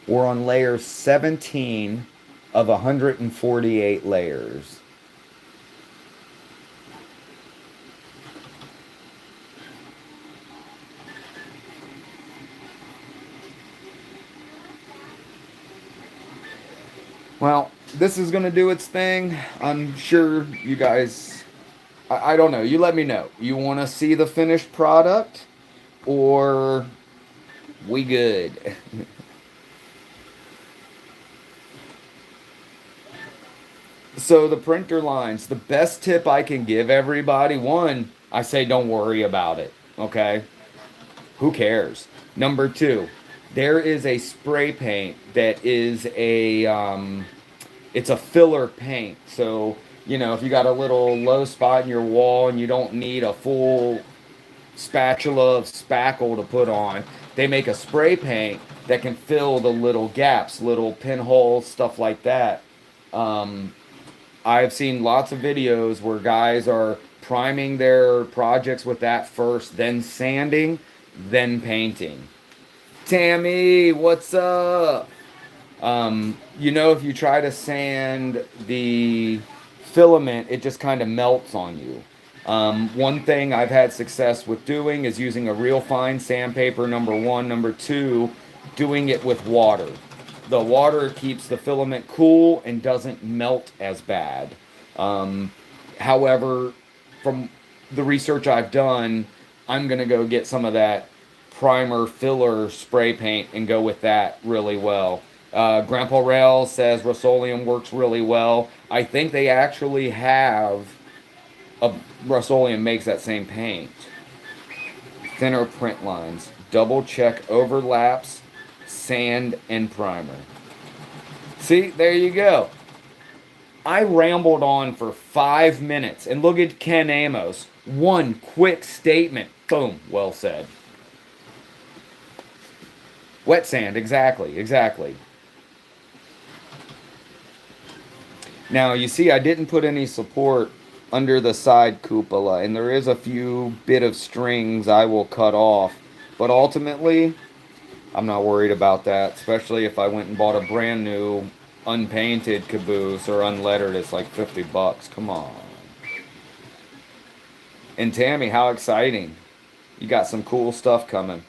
we're on layer 17 of 148 layers. Well, this is going to do its thing. I'm sure you guys, I don't know. You let me know. You want to see the finished product or we good? So the printer lines, the best tip I can give everybody, one, I say don't worry about it, okay? Who cares? Number two, there is a spray paint that is it's a filler paint. So, you know, if you got a little low spot in your wall and you don't need a full spatula of spackle to put on, they make a spray paint that can fill the little gaps, little pinholes, stuff like that. I've seen lots of videos where guys are priming their projects with that first, then sanding, then painting. Tammy, what's up? You know, if you try to sand the filament, it just kind of melts on you. One thing I've had success with doing is using a real fine sandpaper, number one. Number two, doing it with water. The water keeps the filament cool and doesn't melt as bad. However, from the research I've done, I'm going to go get some of that primer filler spray paint and go with that really well. Grandpa Rail says Rust-Oleum works really well. I think they actually have Rust-Oleum makes that same paint. Thinner print lines. Double check overlaps, sand, and primer. See, there you go. I rambled on for 5 minutes, and look at Ken Amos. One quick statement. Boom, well said. Wet sand, exactly, exactly. Now, you see, I didn't put any support under the side cupola, and there is a few bit of strings I will cut off. But ultimately, I'm not worried about that, especially if I went and bought a brand new unpainted caboose or unlettered. It's like $50. Come on. And Tammy, how exciting. You got some cool stuff coming.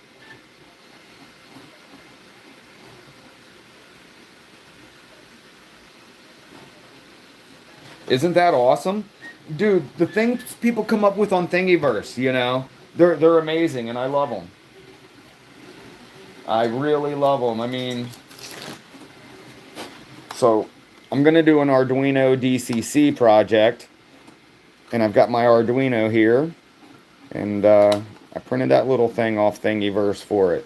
Isn't that awesome? Dude, the things people come up with on Thingiverse, you know, they're amazing, and I love them. I really love them. I mean, so I'm going to do an Arduino DCC project, and I've got my Arduino here, and I printed that little thing off Thingiverse for it.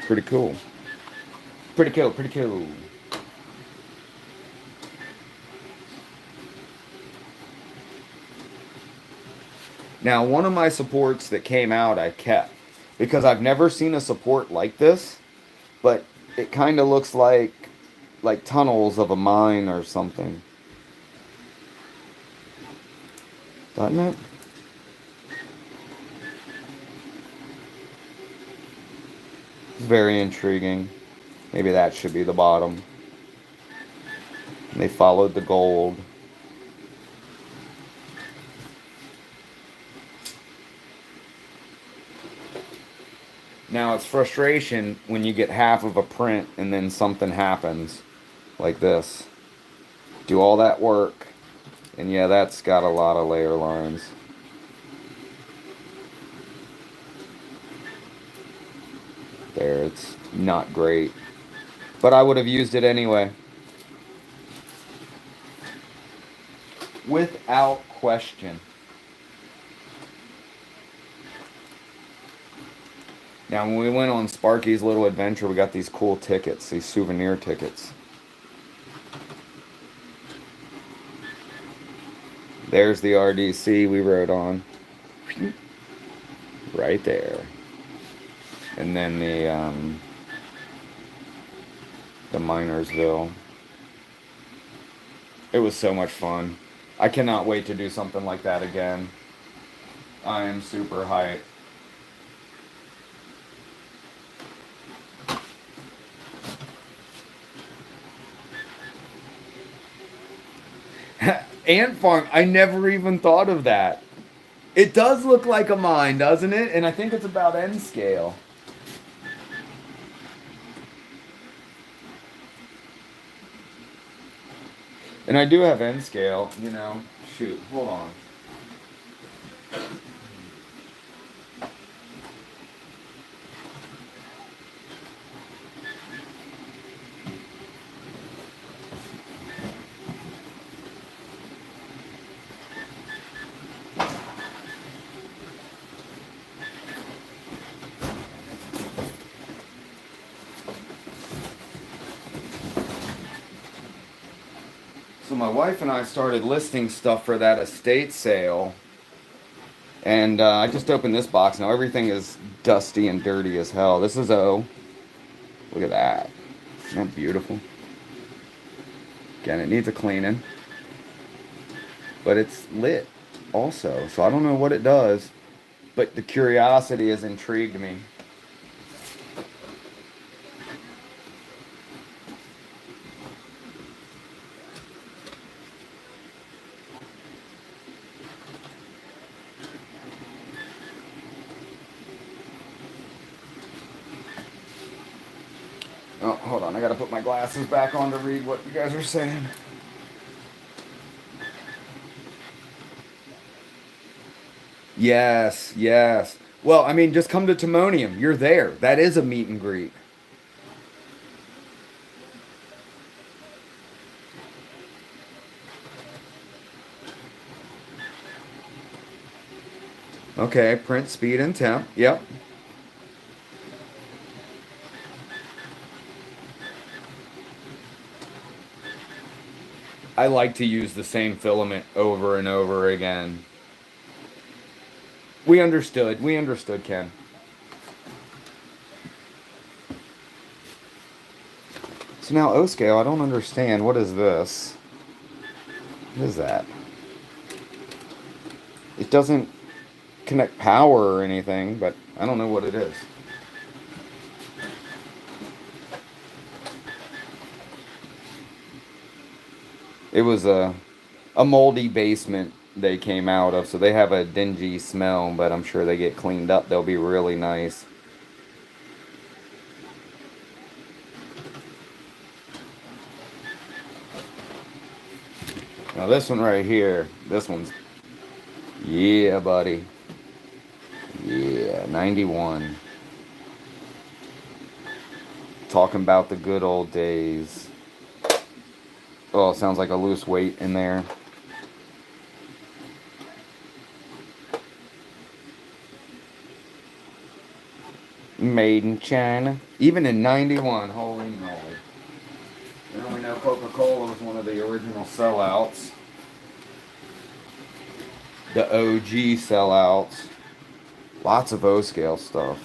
Pretty cool. Pretty cool, pretty cool. Now, one of my supports that came out, I kept. Because I've never seen a support like this. But it kind of looks like tunnels of a mine or something. Doesn't it? Very intriguing. Maybe that should be the bottom. And they followed the gold. Now, it's frustration when you get half of a print and then something happens like this. Do all that work, and yeah, that's got a lot of layer lines. There, it's not great. But I would have used it anyway. Without question. Now, when we went on Sparky's little adventure, we got these cool tickets, these souvenir tickets. There's the RDC we rode on. Right there. And then the Minersville. It was so much fun. I cannot wait to do something like that again. I am super hyped. Ant farm. I never even thought of that. It does look like a mine, doesn't it? And I think it's about N scale. And I do have N scale, you know. Shoot, hold on. So my wife and I started listing stuff for that estate sale. And I just opened this box. Now everything is dusty and dirty as hell. This is O. Look at that. Isn't that beautiful? Again, it needs a cleaning. But it's lit also. So I don't know what it does. But the curiosity has intrigued me. Oh, hold on. I gotta put my glasses back on to read what you guys are saying. Yes, yes. Well, I mean, just come to Timonium. You're there. That is a meet and greet. Okay, print speed and temp. Yep. I like to use the same filament over and over again. We understood. We understood, Ken. So now O scale, I don't understand. What is this? What is that? It doesn't connect power or anything, but I don't know what it is. It was a moldy basement they came out of, so they have a dingy smell, but I'm sure they get cleaned up. They'll be really nice. Now this one right here, this one's, yeah, buddy. Yeah, 91. Talking about the good old days. Oh, it sounds like a loose weight in there. Made in China. Even in 91, holy moly. And we know Coca-Cola was one of the original sellouts. The OG sellouts. Lots of O-scale stuff.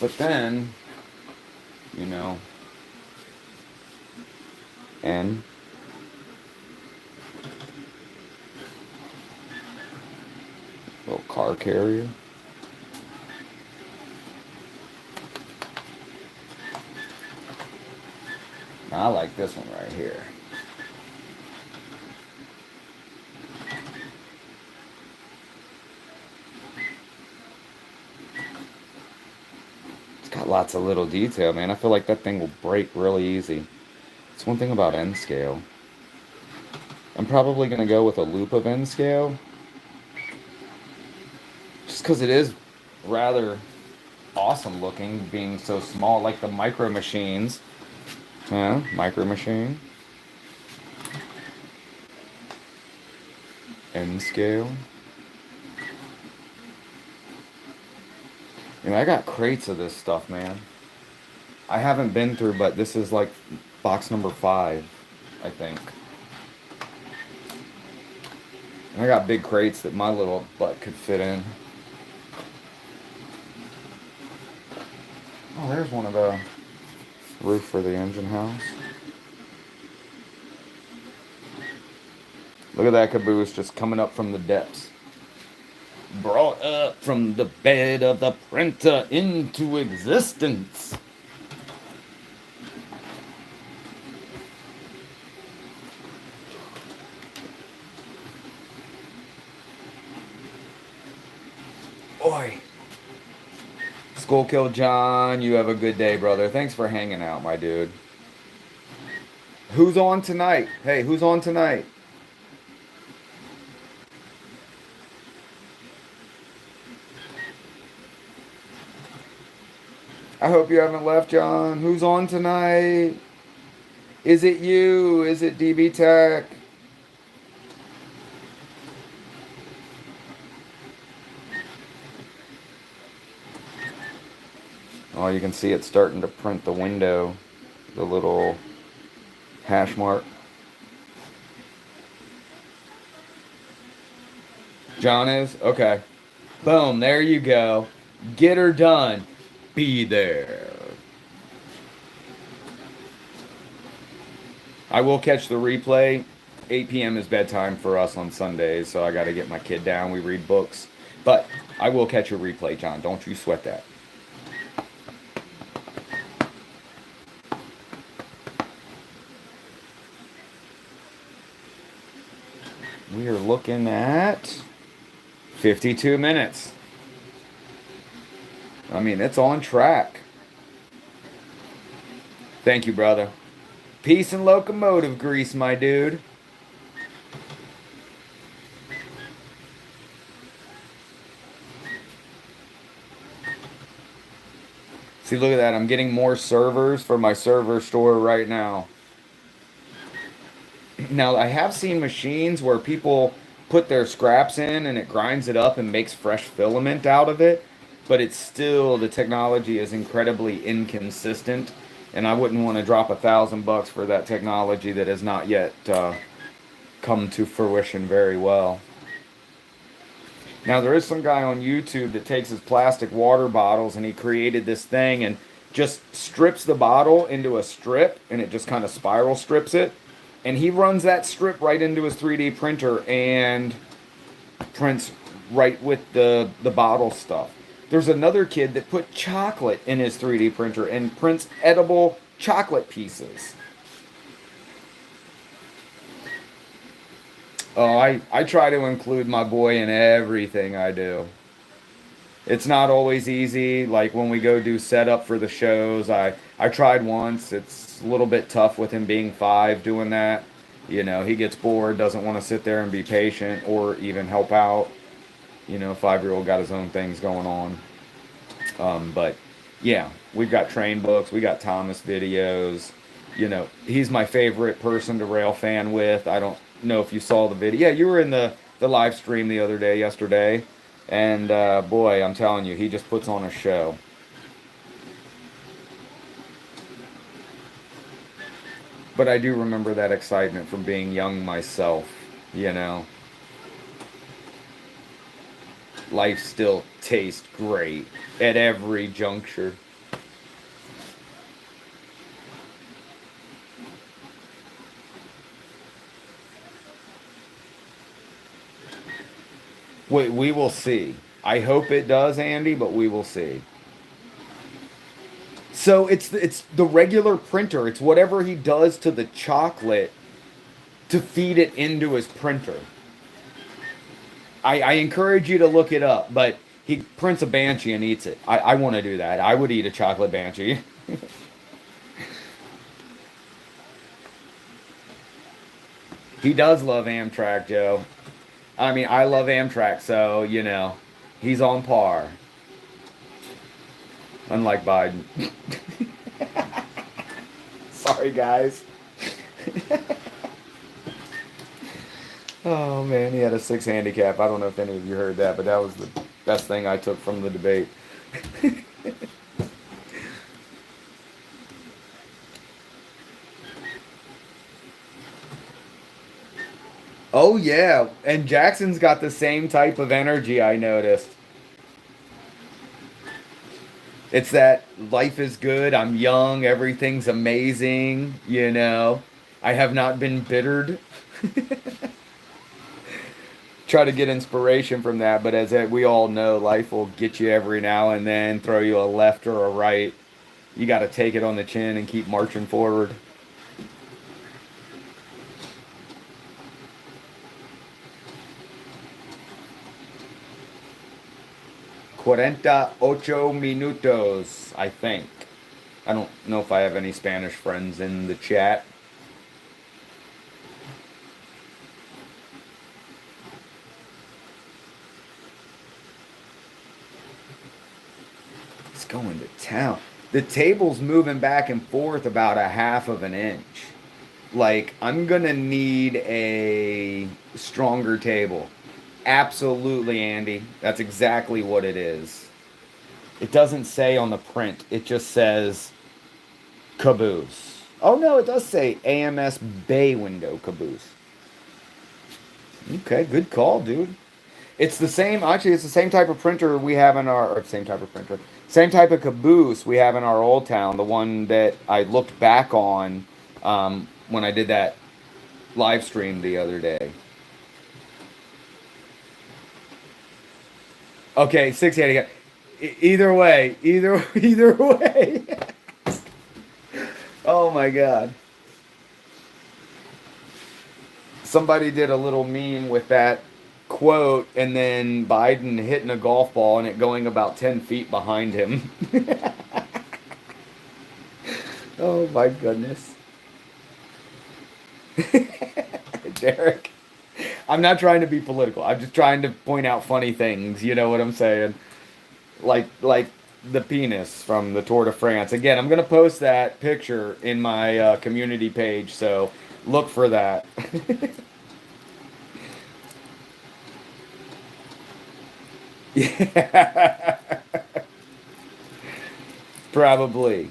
But then, you know, and little car carrier. Now, I like this one right here. It's got lots of little detail, man. I feel like that thing will break really easy. It's one thing about N scale. I'm probably going to go with a loop of N scale. Just because it is rather awesome looking, being so small, like the micro machines. Yeah, micro machine. N scale. I got crates of this stuff, man. I haven't been through, but this is like box number 5, I think. And I got big crates that my little butt could fit in. Oh, there's one of the roof for the engine house. Look at that caboose just coming up from the depths. Brought up from the bed of the printer into existence. Oi. Skullkill John, you have a good day, brother. Thanks for hanging out, my dude. Who's on tonight? Hey, who's on tonight? I hope you haven't left, John. Who's on tonight? Is it you? Is it DB Tech? Oh, you can see it starting to print the window, the little hash mark. John is? Okay. Boom, there you go. Get her done. Be there. I will catch the replay. 8 p.m. is bedtime for us on Sundays, so I got to get my kid down. We read books. But I will catch a replay, John. Don't you sweat that. We are looking at 52 minutes. I mean, it's on track. Thank you, brother. Peace and locomotive grease, my dude. See, look at that. I'm getting more servers for my server store right now. Now, I have seen machines where people put their scraps in and it grinds it up and makes fresh filament out of it, but it's still, the technology is incredibly inconsistent, and I wouldn't want to drop $1,000 for that technology that has not yet come to fruition very well. Now, there is some guy on YouTube that takes his plastic water bottles and he created this thing and just strips the bottle into a strip, and it just kind of spiral strips it. And he runs that strip right into his 3D printer and prints right with the bottle stuff. There's another kid that put chocolate in his 3D printer and prints edible chocolate pieces. Oh, I try to include my boy in everything I do. It's not always easy. Like when we go do setup for the shows, I tried once. It's a little bit tough with him being 5 doing that. You know, he gets bored, doesn't want to sit there and be patient or even help out. You know, 5-year-old got his own things going on. But yeah, we've got train books, we got Thomas videos. You know, he's my favorite person to rail fan with. I don't know if you saw the video. Yeah, you were in the live stream the other day, yesterday. And boy, I'm telling you, he just puts on a show. But I do remember that excitement from being young myself, you know. Life still tastes great at every juncture. We will see. I hope it does, Andy, but we will see. So it's the regular printer. It's whatever he does to the chocolate to feed it into his printer. I encourage you to look it up, but he prints a banshee and eats it. I want to do that. I would eat a chocolate banshee. He does love Amtrak, Joe. I mean, I love Amtrak, so, you know, he's on par. Unlike Biden. Sorry, guys. Oh, man, he had a 6 handicap. I don't know if any of you heard that, but that was the best thing I took from the debate. Oh yeah, and Jackson's got the same type of energy I noticed. It's that life is good, I'm young, everything's amazing, you know. I have not been bittered. Try to get inspiration from that, but as we all know, life will get you every now and then, throw you a left or a right. You got to take it on the chin and keep marching forward. Cuarenta ocho minutos, I think. I don't know if I have any Spanish friends in the chat. It's going to town. The table's moving back and forth about a half of an inch. Like, I'm gonna need a stronger table. Absolutely, Andy. That's exactly what it is. It doesn't say on the print, it just says caboose. Oh no, it does say AMS bay window caboose. Okay, good call, dude. It's the same, actually, it's the same type of printer we have in our, or same type of printer, same type of caboose we have in our old town, the one that I looked back on when I did that live stream the other day. Okay, 680. Either way. Oh my God. Somebody did a little meme with that quote and then Biden hitting a golf ball and it going about 10 feet behind him. Oh my goodness. Derek, I'm not trying to be political. I'm just trying to point out funny things. You know what I'm saying? Like the penis from the Tour de France. Again, I'm gonna post that picture in my community page, so look for that. Yeah, probably.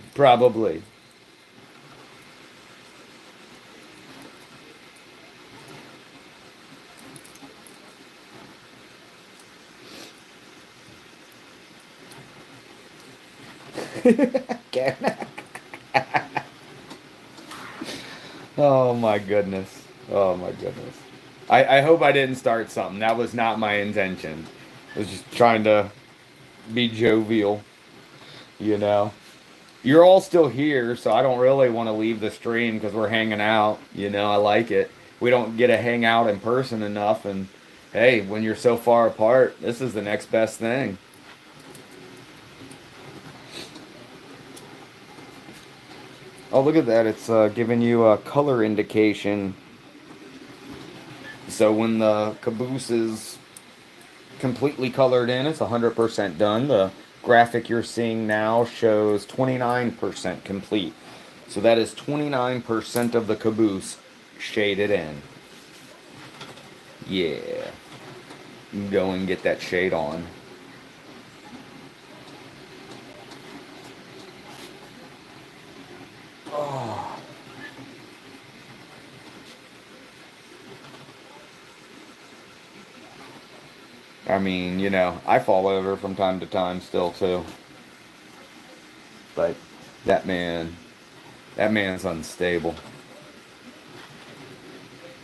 Can- Oh my goodness. Oh my goodness. I hope I didn't start something. That was not my intention. I was just trying to be jovial, you know. You're all still here, so I don't really want to leave the stream because we're hanging out. You know, I like it. We don't get to hang out in person enough, and hey, when you're so far apart, this is the next best thing. Oh, look at that. It's giving you a color indication. So when the caboose is completely colored in, it's 100% done. The graphic you're seeing now shows 29% complete. So that is 29% of the caboose shaded in. Yeah. Go and get that shade on. Oh. I mean, you know, I fall over from time to time still too. But that man's unstable.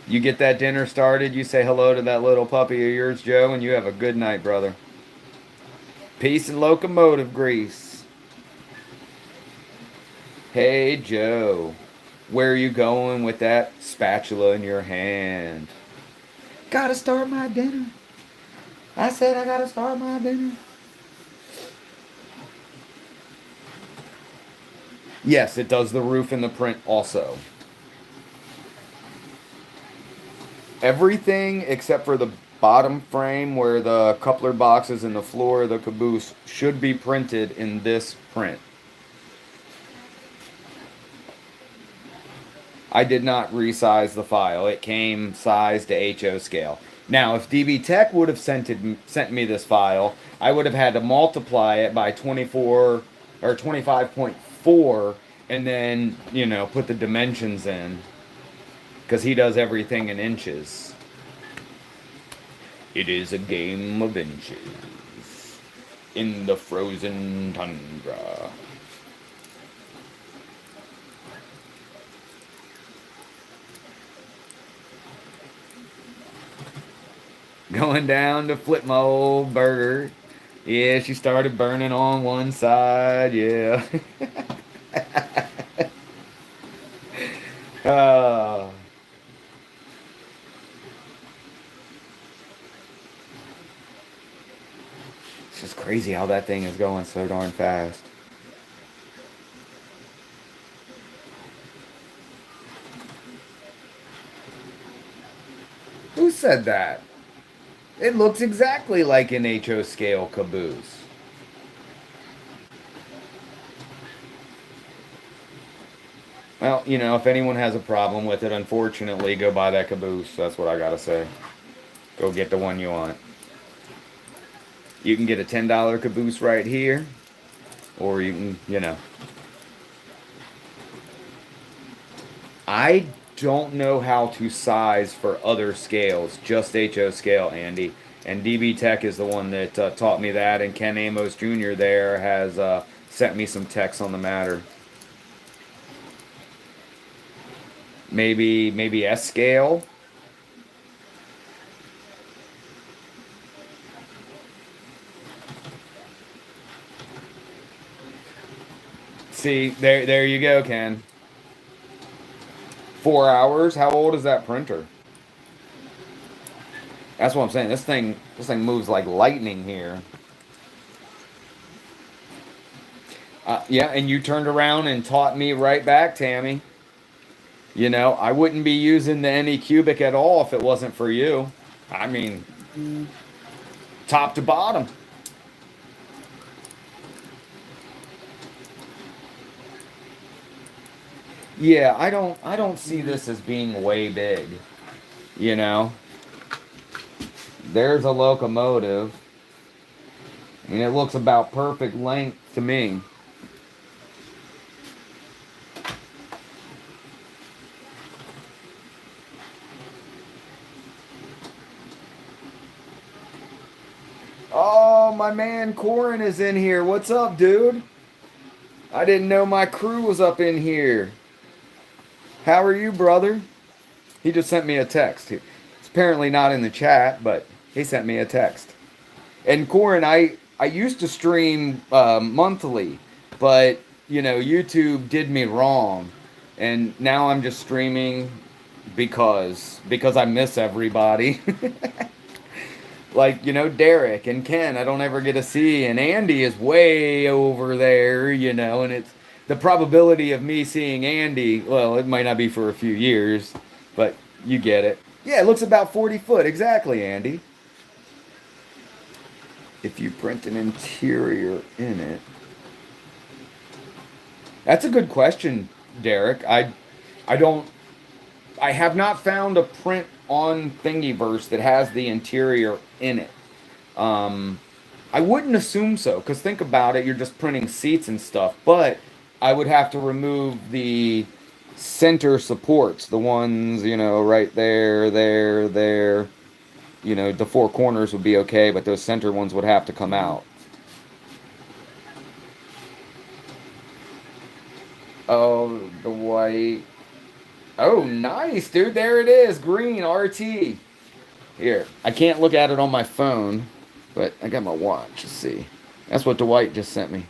You get that dinner started, you say hello to that little puppy of yours, Joe, and you have a good night, brother. Peace and locomotive grease. Hey, Joe. Where are you going with that spatula in your hand? Gotta start my dinner. I said I gotta start my dinner. Yes, it does the roof and the print also. Everything except for the bottom frame where the coupler boxes and the floor of the caboose should be printed in this print. I did not resize the file. It came size to HO scale. Now, if DB Tech would have sent me this file, I would have had to multiply it by 24 or 25.4 and then, you know, put the dimensions in because he does everything in inches. It is a game of inches in the frozen tundra. Going down to flip my old burger. Yeah, she started burning on one side. Yeah. uh, it's just crazy how that thing is going so darn fast. Who said that? It looks exactly like an HO scale caboose. Well, you know, if anyone has a problem with it, unfortunately, go buy that caboose. That's what I gotta say. Go get the one you want. You can get a $10 caboose right here, or you can, you know. I don't know how to size for other scales, just HO scale, Andy. And DB Tech is the one that taught me that, and Ken Amos Jr. there has sent me some texts on the matter. Maybe S scale. See, there you go, Ken. 4 hours. How old is that printer? That's what I'm saying. This thing moves like lightning here. Yeah, and you turned around and taught me right back, Tammy. You know, I wouldn't be using the Anycubic at all if it wasn't for you. I mean, top to bottom. Yeah, I don't see this as being way big. You know, there's a locomotive. And it looks about perfect length to me. Oh, my man Corin is in here. What's up, dude? I didn't know my crew was up in here. How are you, brother? He just sent me a text. It's apparently not in the chat, but he sent me a text. And Corin, I used to stream monthly, but you know, YouTube did me wrong, and now I'm just streaming because I miss everybody. Like, you know, Derek and Ken, I don't ever get to see, and Andy is way over there, you know, and it's the probability of me seeing Andy, well, it might not be for a few years, but you get it. Yeah, it looks about 40 foot, exactly, Andy. If you print an interior in it. That's a good question, Derek. I have not found a print on Thingiverse that has the interior in it. I wouldn't assume so, because think about it, you're just printing seats and stuff, but I would have to remove the center supports, the ones, you know, right there, there. You know, the four corners would be okay, but those center ones would have to come out. Oh, the white. Oh, nice, dude. There it is. Green RT. Here. I can't look at it on my phone, but I got my watch. Let's see. That's what Dwight just sent me.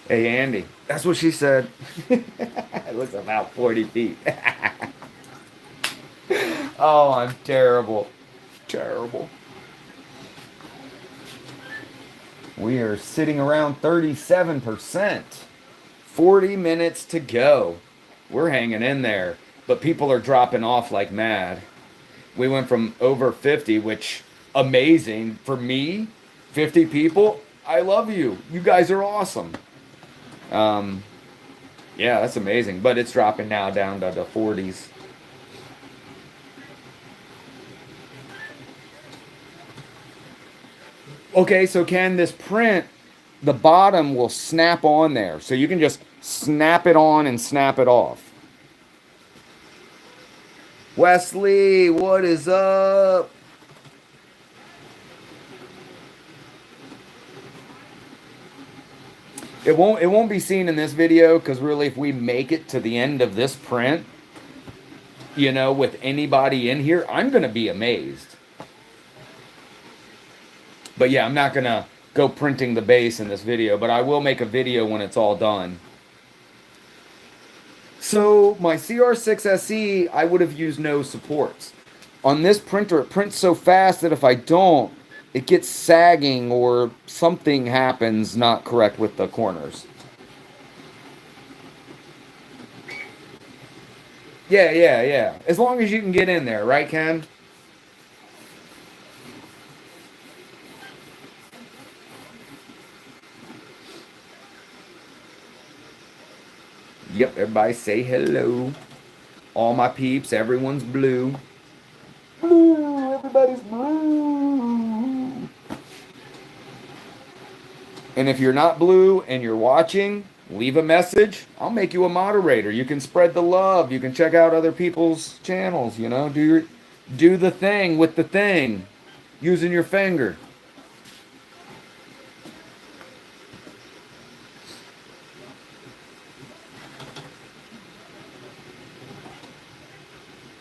Hey, Andy. That's what she said. It looks about 40 feet. Oh, I'm terrible. Terrible. We are sitting around 37%. 40 minutes to go. We're hanging in there. But people are dropping off like mad. We went from over 50, which amazing. For me, 50 people, I love you. You guys are awesome. Yeah, that's amazing. But it's dropping now down to the 40s. Okay, so Ken, this print, the bottom will snap on there. So you can just snap it on and snap it off. Wesley, what is up? It won't be seen in this video because really if we make it to the end of this print, you know, with anybody in here, I'm going to be amazed. But yeah, I'm not going to go printing the base in this video, but I will make a video when it's all done. So my CR6SE, I would have used no supports. On this printer, it prints so fast that if I don't, it gets sagging or something happens not correct with the corners. Yeah. As long as you can get in there, right, Ken? Yep, everybody say hello. All my peeps, everyone's blue. Blue, everybody's blue. And if you're not blue and you're watching, leave a message. I'll make you a moderator. You can spread the love. You can check out other people's channels, you know. Do the thing with the thing using your finger.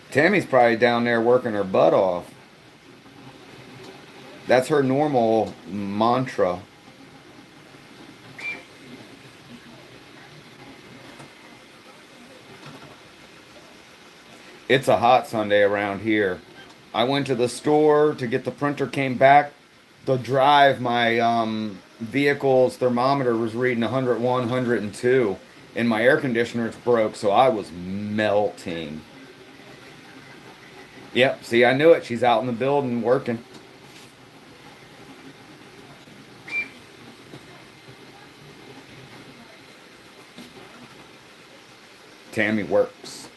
Tammy's probably down there working her butt off. That's her normal mantra. It's a hot Sunday around here. I went to the store to get the printer, came back. The drive, my vehicle's thermometer was reading 101, 102, and my air conditioner's broke, so I was melting. Yep, see, I knew it. She's out in the building working. Tammy works.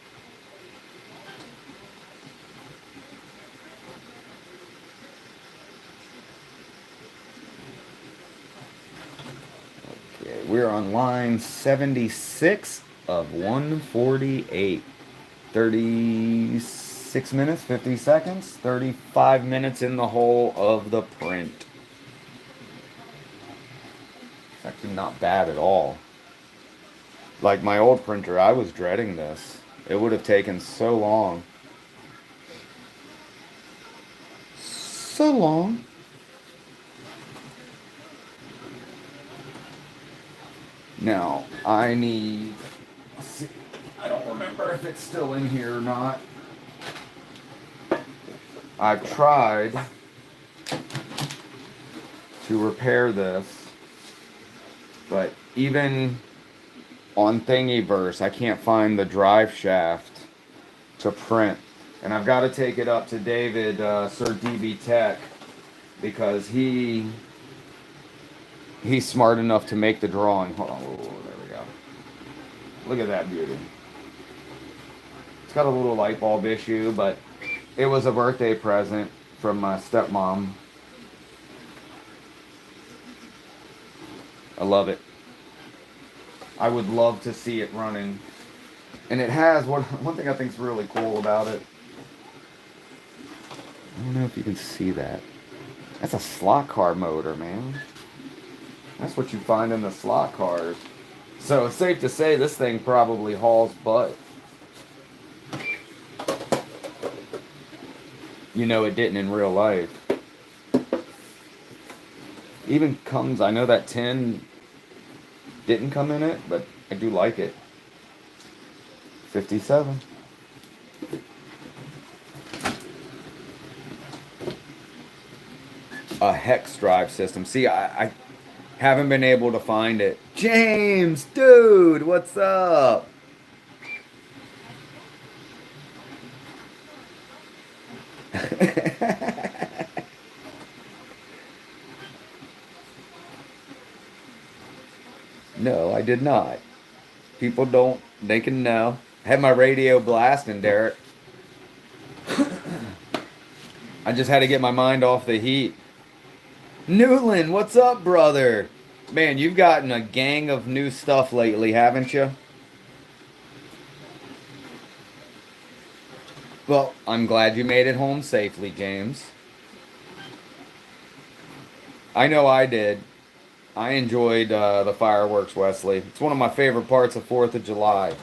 Okay, we're on line 76 of 148. 36 minutes, 50 seconds, 35 minutes in the whole of the print. It's actually not bad at all. Like my old printer, I was dreading this. It would have taken so long. So long. Now, I need... Let's see. I don't remember if it's still in here or not. I've tried to repair this, but even on Thingiverse, I can't find the drive shaft to print. And I've got to take it up to David, Sir DB Tech, because he's smart enough to make the drawing. Hold on, there we go. Look at that beauty. It's got a little light bulb issue, but it was a birthday present from my stepmom. I love it. I would love to see it running. And it has, one thing I think is really cool about it. I don't know if you can see that. That's a slot car motor, man. That's what you find in the slot cars. So it's safe to say this thing probably hauls butt. You know it didn't in real life. Even comes, I know that tin didn't come in it, but I do like it. 57. A hex drive system. See, I haven't been able to find it. James, dude, what's up? No, I did not. People don't, they can know. I had my radio blasting, Derek. I just had to get my mind off the heat. Newland, what's up, brother? Man, you've gotten a gang of new stuff lately, haven't you? Well, I'm glad you made it home safely, James. I know I did. I enjoyed the fireworks, Wesley. It's one of my favorite parts of 4th of July.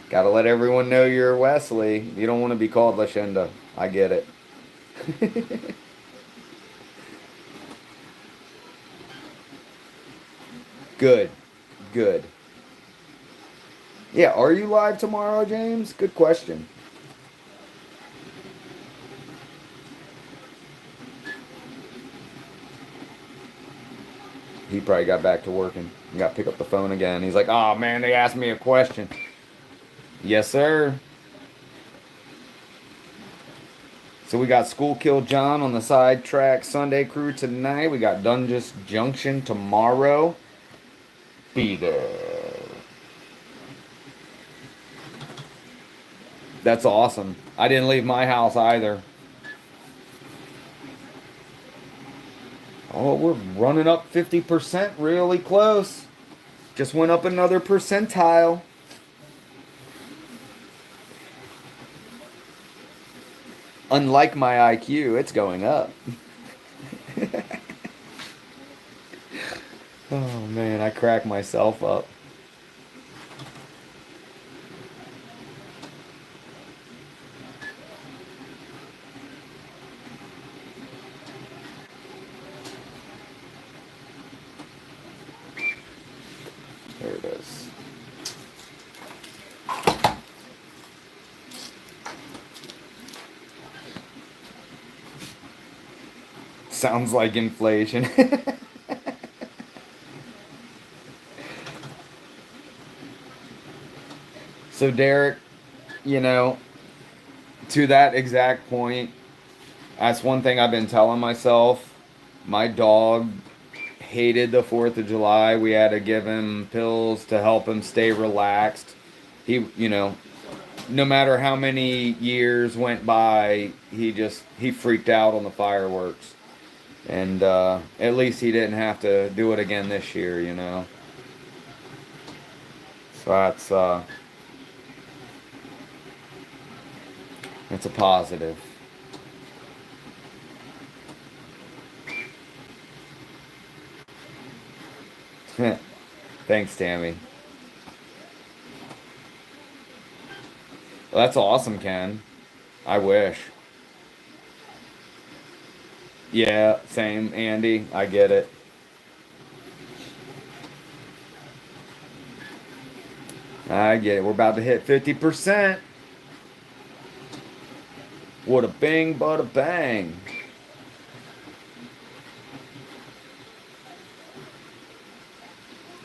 Gotta let everyone know you're Wesley. You don't want to be called Lashenda. I get it. Good. Good. Yeah, are you live tomorrow, James? Good question. He probably got back to working. He got to pick up the phone again. He's like, oh man, they asked me a question. Yes, sir. So we got School Kill John on the sidetrack Sunday crew tonight. We got Dungeons Junction tomorrow. Be there. That's awesome. I didn't leave my house either. Oh, we're running up 50%, really close. Just went up another percentile. Unlike my IQ, it's going up. Oh man, I crack myself up. There it is. Sounds like inflation. So Derek, you know, to that exact point, that's one thing I've been telling myself. My dog hated the 4th of July. We had to give him pills to help him stay relaxed. He, no matter how many years went by, he freaked out on the fireworks. And at least he didn't have to do it again this year. So that's a positive. Thanks, Tammy. Well, that's awesome, Ken. I wish. Yeah, same, Andy. I get it. I get it. We're about to hit 50%. What a bing, but a bang.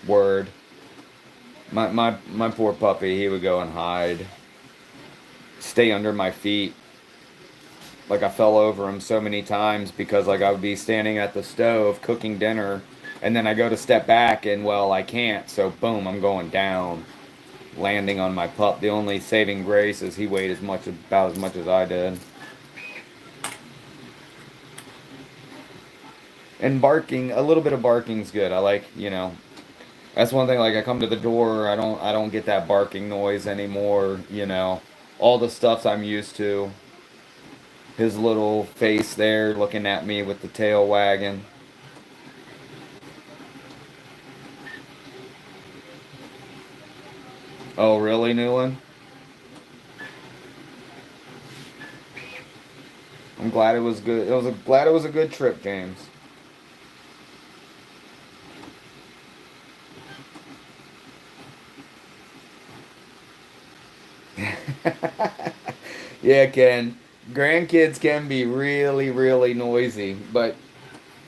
Word. My poor puppy, he would go and hide. Stay under my feet. Like I fell over him so many times because like I would be standing at the stove cooking dinner and then I go to step back and well I can't, so boom, I'm going down, landing on my pup. The only saving grace is he weighed about as much as I did. And barking, a little bit of barking's good. I like, that's one thing, like I come to the door, I don't get that barking noise anymore. All the stuff I'm used to. His little face there looking at me with the tail wagging. Oh, really, Newland? I'm glad it was good. Glad it was a good trip, James. Yeah, Ken. Grandkids can be really, really noisy, but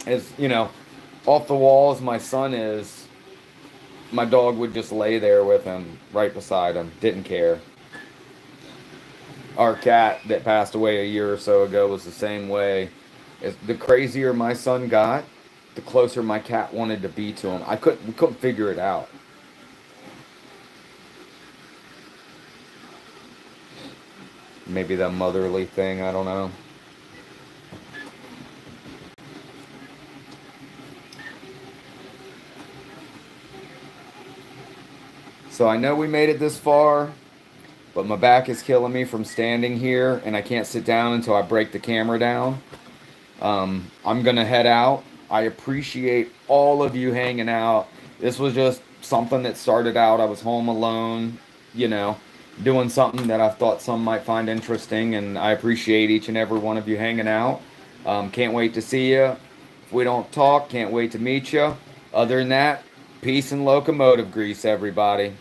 as off the wall as my son is, my dog would just lay there with him, right beside him. Didn't care. Our cat that passed away a year or so ago was the same way. The crazier my son got, the closer my cat wanted to be to him. We couldn't figure it out. Maybe that motherly thing, I don't know. So I know we made it this far, but my back is killing me from standing here, and I can't sit down until I break the camera down. I'm gonna head out. I appreciate all of you hanging out. This was just something that started out. I was home alone, you know, doing something that I thought some might find interesting, and I appreciate each and every one of you hanging out. Can't wait to see you. If we don't talk, can't wait to meet you. Other than that, peace and locomotive grease, everybody.